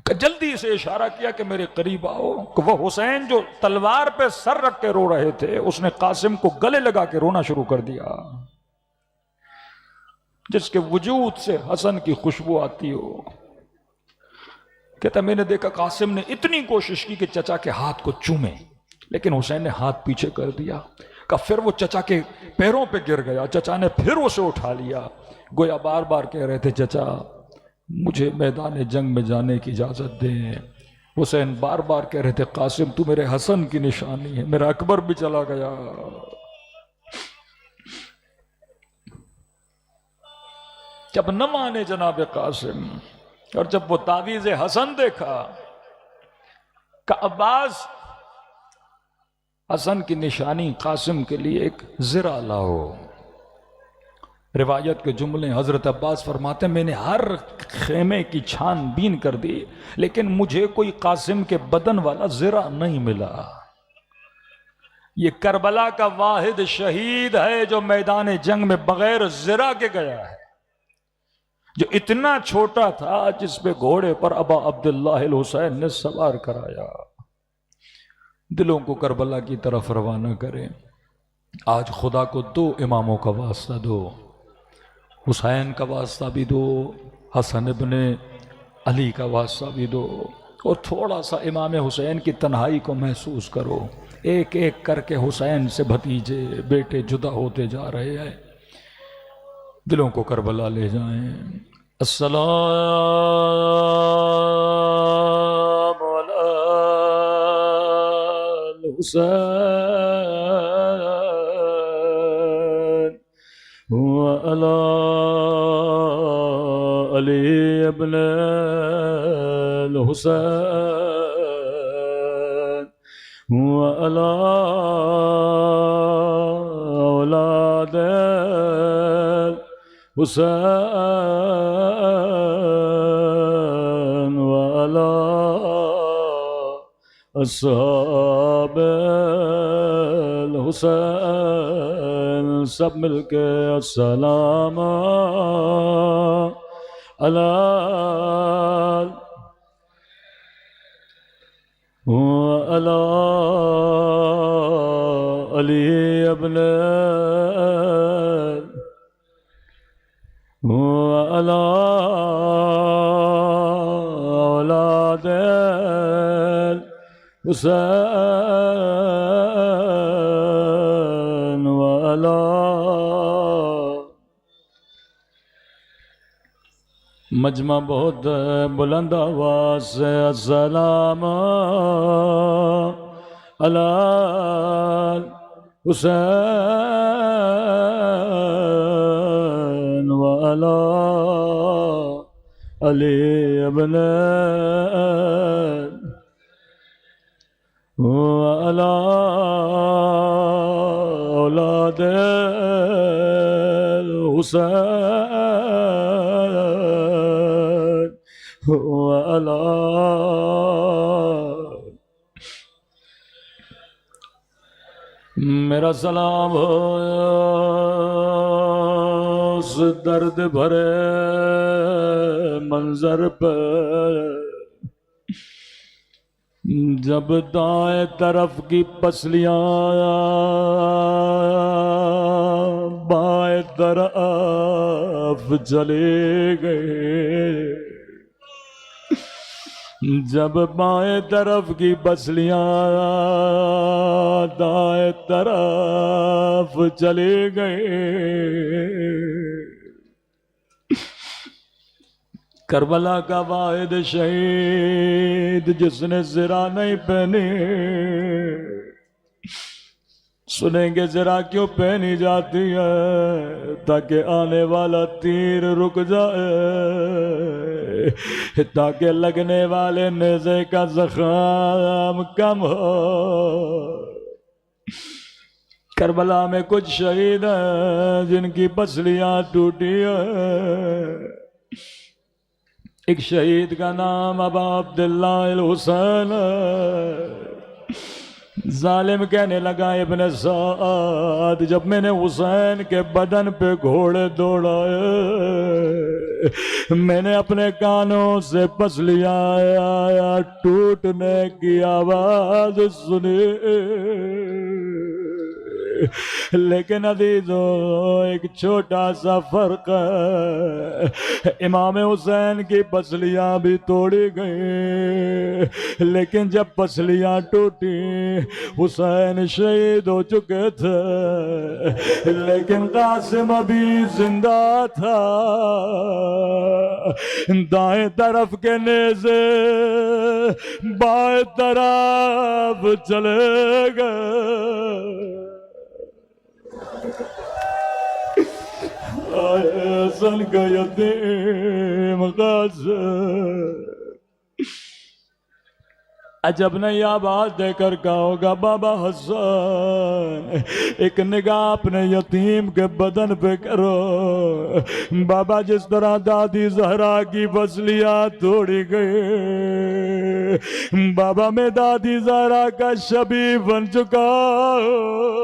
کہ جلدی سے اشارہ کیا کہ میرے قریب آؤ۔ کہ وہ حسین جو تلوار پہ سر رکھ کے رو رہے تھے اس نے قاسم کو گلے لگا کے رونا شروع کر دیا، جس کے وجود سے حسن کی خوشبو آتی ہو۔ کہتا میں نے دیکھا قاسم نے اتنی کوشش کی کہ چچا کے ہاتھ کو چومے، لیکن حسین نے ہاتھ پیچھے کر دیا۔ کہ پھر وہ چچا کے پیروں پہ گر گیا، چچا نے پھر اسے اٹھا لیا، گویا بار بار کہہ رہے تھے چچا مجھے میدان جنگ میں جانے کی اجازت دیں۔ حسین بار بار کہہ رہے تھے قاسم تو میرے حسن کی نشانی ہے، میرا اکبر بھی چلا گیا۔ جب نہ مانے جناب قاسم اور جب وہ تعویذ حسن دیکھا کہ عباس حسن کی نشانی قاسم کے لیے ایک زرہ لاؤ۔ روایت کے جملے حضرت عباس فرماتے ہیں میں نے ہر خیمے کی چھان بین کر دی لیکن مجھے کوئی قاسم کے بدن والا زرہ نہیں ملا۔ یہ کربلا کا واحد شہید ہے جو میدان جنگ میں بغیر زرہ کے گیا ہے، جو اتنا چھوٹا تھا جس پہ گھوڑے پر ابا عبداللہ الحسین نے سوار کرایا۔ دلوں کو کربلا کی طرف روانہ کریں۔ آج خدا کو دو اماموں کا واسطہ دو، حسین کا واسطہ بھی دو، حسن ابن علی کا واسطہ بھی دو، اور تھوڑا سا امام حسین کی تنہائی کو محسوس کرو۔ ایک ایک کر کے حسین سے بھتیجے بیٹے جدا ہوتے جا رہے ہیں، دلوں کو کربلا لے جائیں۔ السلام علی الحسین وعلی علی ابن الحسین وعلی اولاد حسین وعلی اصحاب الحسین، سب مل کے السلام علی وعلی علی ابن وعلی اولاد حسین وعلی مجمع بہت بلند آواز سے السلام علی حسین وعلی علی ابن وعلی اولاد الحسین وعلی میرا سلام ہو اس درد بھرے منظر پر جب دائیں طرف کی پسلیاں بائیں طرف چلے گئے، جب بائیں طرف کی پسلیاں دائیں طرف چلے گئے، کربلا کا واحد شہید جس نے زرہ نہیں پہنی، سنیں گے زرہ کیوں پہنی جاتی ہے؟ تاکہ آنے والا تیر رک جائے، تاکہ لگنے والے نیزے کا زخم کم ہو۔ کربلا میں کچھ شہید ہیں جن کی پسلیاں ٹوٹی ہیں۔ ایک شہید کا نام ابا عبداللہ الحسین ہے۔ ظالم کہنے لگا ابن سعد جب میں نے حسین کے بدن پہ گھوڑے دوڑائے، میں نے اپنے کانوں سے پسلیاں ٹوٹنے کی آواز سنی، لیکن عزیزو ایک چھوٹا سا فرق ہے، امام حسین کی پسلیاں بھی توڑی گئی، لیکن جب پسلیاں ٹوٹی حسین شہید ہو چکے تھے، لیکن قاسم ابھی زندہ تھا۔ دائیں طرف کے نیزے بائیں طرف چلے گئے، حسن کا یتیم قاسم عجب نہیں آواز دے کر کہا ہوگا بابا حسن ایک نگاہ اپنے یتیم کے بدن پہ کرو۔ بابا جس طرح دادی زہرا کی پسلیاں توڑی گئی، بابا میں دادی زہرا کا شبیہ بن چکا ہوں۔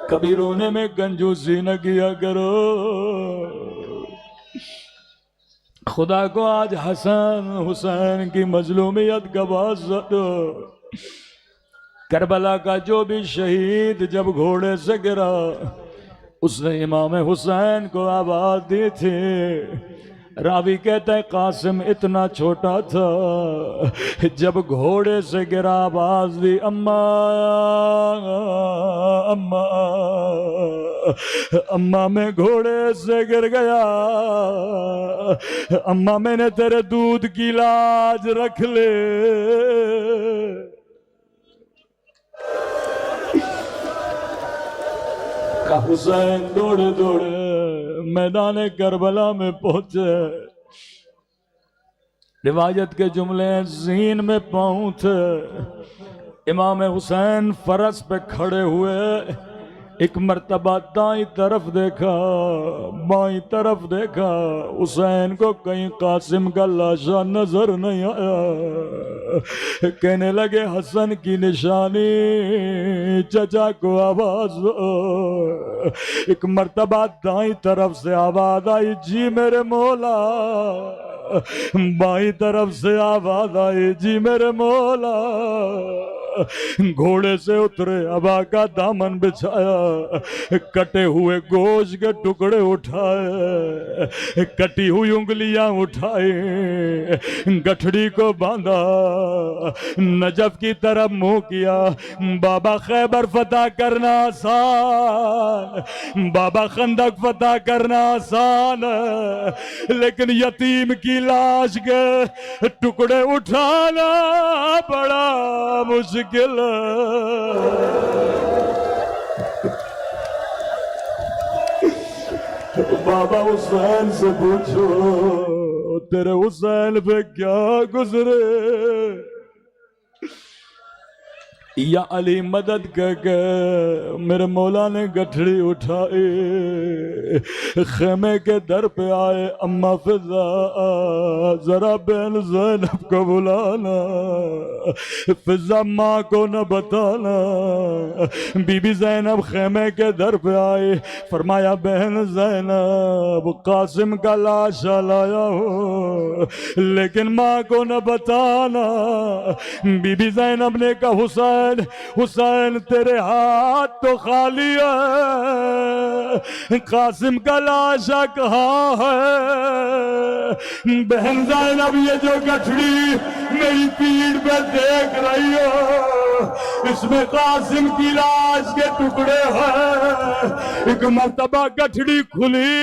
کبھی رونے میں کنجوسی نہ کیا کرو، خدا کو آج حسن حسین کی مظلومیت کا واضح دو۔ کربلا کا جو بھی شہید جب گھوڑے سے گرا اس نے امام حسین کو آواز دی تھی۔ راوی کہتا ہے قاسم اتنا چھوٹا تھا، جب گھوڑے سے گرا آواز دی اماں اماں اماں، میں گھوڑے سے گر گیا، اماں میں نے تیرے دودھ کی لاج رکھ لے۔ حسین دوڑے دوڑے میدان کربلا میں پہنچے، روایت کے جملے زین میں پاؤں تھے، امام حسین فرس پہ کھڑے ہوئے، ایک مرتبہ دائیں طرف دیکھا بائیں طرف دیکھا، حسین کو کہیں قاسم کا لاشا نظر نہیں آیا، کہنے لگے حسن کی نشانی، چچا کو آواز دو۔ ایک مرتبہ دائیں طرف سے آواز آئی جی میرے مولا، بائیں طرف سے آواز آئی جی میرے مولا، گھوڑے سے اترے ابا کا دامن بچھایا، کٹے ہوئے گوشت کے ٹکڑے اٹھائے، کٹی ہوئی انگلیاں اٹھائی، گٹھڑی کو باندھا، نجف کی طرف منہ کیا۔ بابا خیبر فتح کرنا آسان، بابا خندق فتح کرنا آسان، لیکن یتیم کی لاش کے ٹکڑے اٹھانا بڑا مشکل ہے۔ بابا حسین سے پوچھو تیرے حسین پہ کیا گزرے، یا علی مدد کہہ کے میرے مولا نے گٹھڑی اٹھائی، خیمے کے در پہ آئے، اما فضا ذرا بہن زینب کو بلانا، فضا ماں کو نہ بتانا۔ بی بی زینب خیمے کے در پہ آئے، فرمایا بہن زینب قاسم کا لاشا لایا ہو لیکن ماں کو نہ بتانا۔ بی بی زینب نے کہا حسین حسین تیرے ہاتھ تو خالی ہے، قاسم کا لاشا کہاں ہے؟ بہن زینب یہ جو گٹھڑی میری پیٹھ پہ دیکھ رہی ہو اس میں قاسم کی لاش کے ٹکڑے ہیں۔ ایک مرتبہ گٹھڑی کھلی،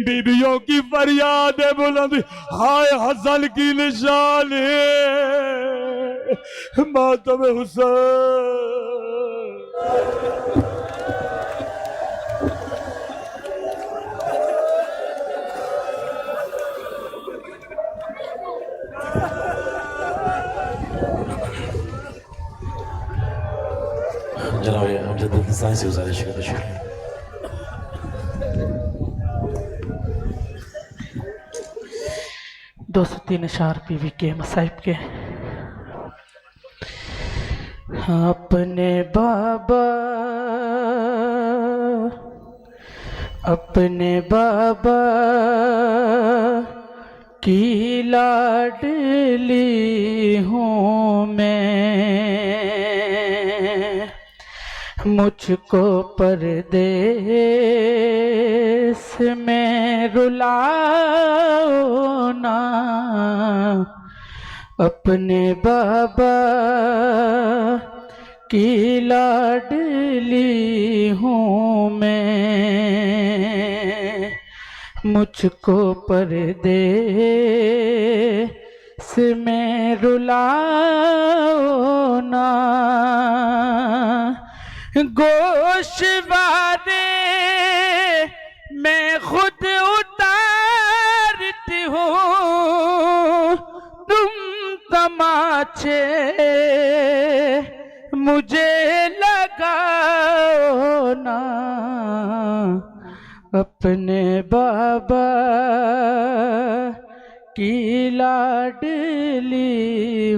بیویوں کی فریاد بلند، ہائے حسن کی نشانی ماتم حسین۔ جناب امجد الحسین سے گزارش کرتے ہیں۔ دو سو تین اشعار پی وی کے مصائب کے۔ اپنے بابا کی لاڈلی ہوں میں، مجھ کو پردیس میں رلاؤ نا، اپنے بابا کی لاڈلی ہوں میں، مجھ کو پردیس میں رلاؤ نا، گوشوارے میں خود اتارتی ہوں، تم تماچے مجھے لگاؤ نا، اپنے بابا کی لاڈلی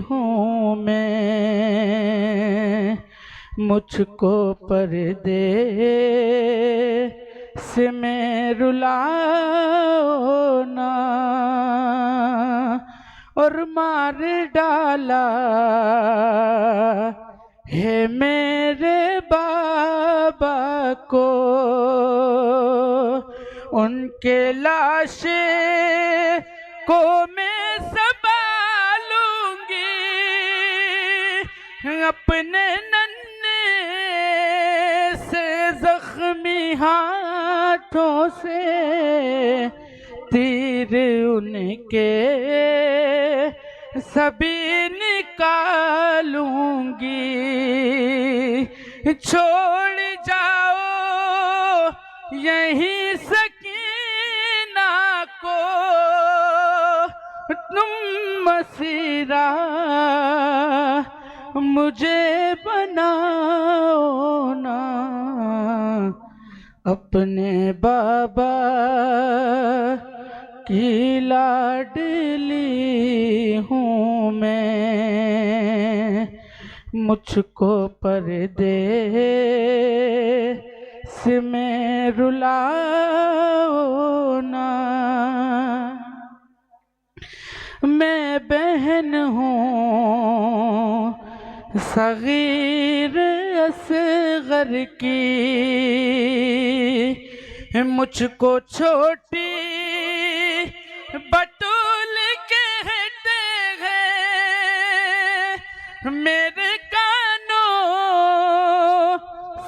ہوں میں، مجھ کو پردیس میں رلاؤ نا، اور مار ڈالا ہے میرے بابا کو، ان کے لاشے کو میں سنبھالوں گی، اپنے ننھے سے زخمی ہاتھوں سے تیر ان کے سبھی نکالوں گی، چھوڑ جاؤ یہیں سکینہ کو، تم مسیرہ مجھے بناؤ نا، اپنے بابا کی لاڈلی ہوں میں، مجھ کو پردیس میں رلاؤ نا، میں بہن ہوں صغیر اصغر کی، مجھ کو چھوٹی بطول کہتے ہیں، میرے کانوں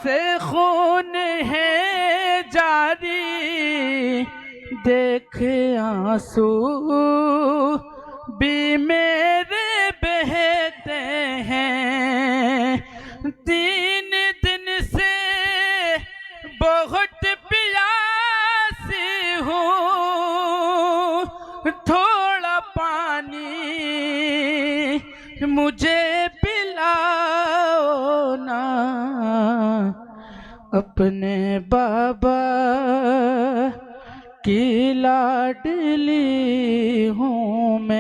سے خون ہے جاری، دیکھ آنسو بھی میرے بہتے ہیں، 3 دن سے بہت پیاسی ہوں، تھوڑا پانی مجھے پلاؤ اپنے بابا کی لاڈلی ہوں میں،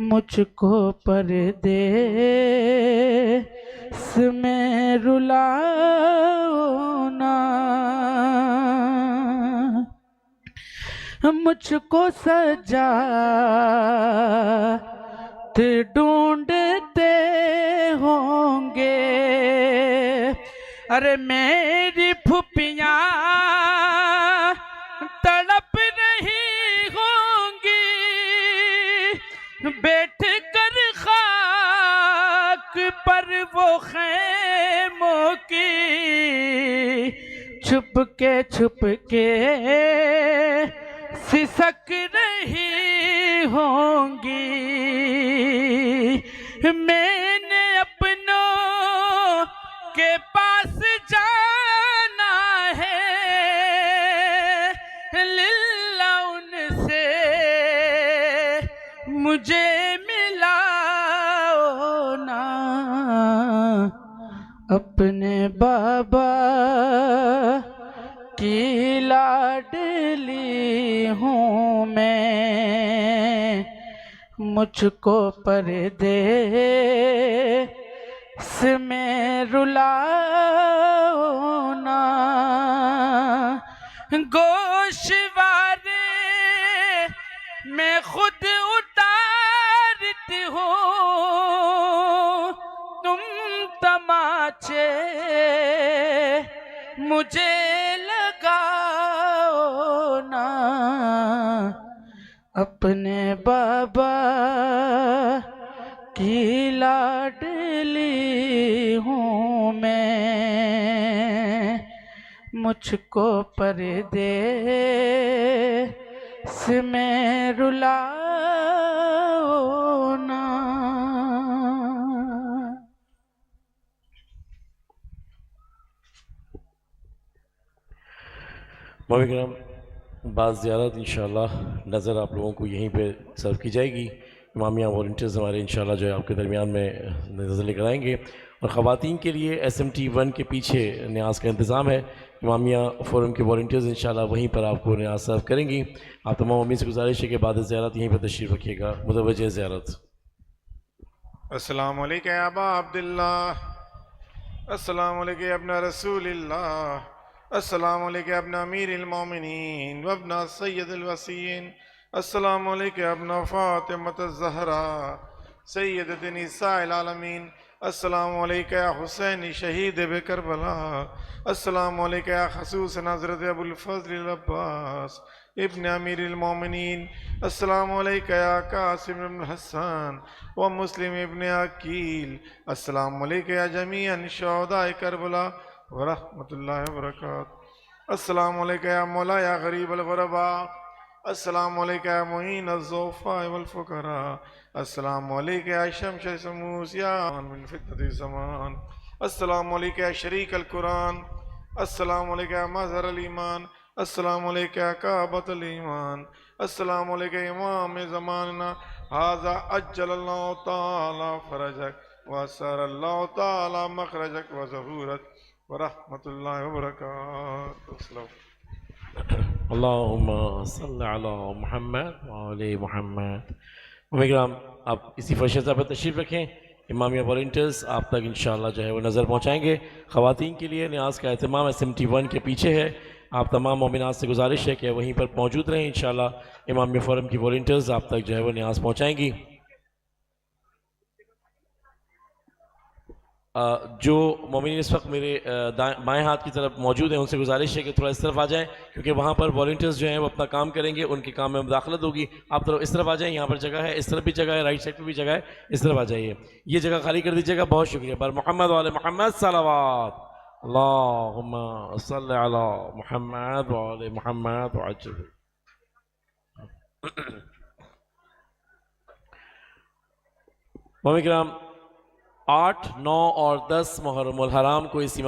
مجھ کو پردیس میں رلاؤ نا، مجھ کو سجاد ڈھونڈتے ہوں گے، ارے میری پھوپھیاں تڑپ رہی ہوں گی، بیٹھ کر خاک پر وہ خیموں کی، چھپ کے سسک رہی ہوں گی، میں نے اپنوں کے پاس جانا ہے، للہ ان سے مجھے ملاؤ نا، اپنے بابا کی لاڈلی ہوں میں، مجھ کو پردیس میں رلاؤ نا، گوشوارے میں خود اتارتی ہوں، تم تماچے مجھے لگاؤ نا، اپنے بابا کی لاڈلی ہوں میں، مجھ کو پردیس میں رلاؤ نا۔ مولوی کرام، بعض زیارت انشاءاللہ نظر آپ لوگوں کو یہیں پہ سرو کی جائے گی، امامیہ والنٹیئرز ہمارے انشاءاللہ جو ہے آپ کے درمیان میں نظر لے کر آئیں گے، اور خواتین کے لیے SMT1 کے پیچھے نیاز کا انتظام ہے، امامیہ فورم کے والنٹیئرز انشاءاللہ وہیں پر آپ کو نیاز سرو کریں گی۔ آپ تمام امین سے گزارش ہے کہ بعد زیارت یہیں پر تشریف رکھیے گا، متوجہ زیارت۔ السلام علیکم یا ابا عبداللہ، السلام علیکم یا ابن رسول اللہ، السلام علیکم ابن امیر المومنین و ابن سید الوسیین، السلام علیکم ابن فاطمۃ الزہرا سیدۃ نساء العالمین، السلام علیکم یا حسین شہید بکربلا، السلام علیکم یا خصوص حضرت ابو الفضل العباس ابن امیر المومنین، السلام علیکم یا قاسم ابن حسان و مسلم ابن عقیل، السلام علیکم یا جمیع شہداء کربلا ورحمۃ اللہ وبرکاتہ، السلام علیکم یا مولا یا غریب الغرباء، السلام علیکم یا معین الضعفاء والفقراء، السلام علیکم یا شمس شموس یا من فتنة الزمان، السلام علیکم یا شریک القرآن، السلام علیکم یا مظہر الایمان، السلام علیکم یا کعبۃ الایمان، السلام علیکم امام زماننا، ھذا اجل اللہ تعالی فرجک واسر اللہ تعالی مخرجک وظہورک ورحمۃ اللہ وبرکاتہ۔ اللہم صلی علی محمد وعلی محمد۔ مولوی کرام، آپ اسی فرشتہ پر تشریف رکھیں، امامیہ والنٹیئرز آپ تک انشاءاللہ جو ہے وہ نظر پہنچائیں گے۔ خواتین کے لیے نیاز کا اہتمام SMT1 کے پیچھے ہے، آپ تمام مومنات سے گزارش ہے کہ وہیں پر موجود رہیں، انشاءاللہ امامیہ فورم کی والنٹیئرز آپ تک جو ہے وہ نیاز پہنچائیں گی۔ جو مومنین اس وقت میرے بائیں ہاتھ کی طرف موجود ہیں ان سے گزارش ہے کہ تھوڑا اس طرف آ جائیں، کیونکہ وہاں پر والنٹیئرز جو ہیں وہ اپنا کام کریں گے، ان کے کام میں مداخلت ہوگی۔ آپ اس طرف آ جائیں، یہاں پر جگہ ہے، اس طرف بھی جگہ ہے، رائٹ سائڈ پہ بھی جگہ ہے، اس طرف آ جائیے، یہ جگہ خالی کر دیجیے گا۔ بہت شکریہ۔ پر محمد وعلی محمد صلوات، اللہم صلی علی محمد وعلی محمد وعجل۔ مولوی کرام، 8، 9 اور 10 محرم الحرام کو اسی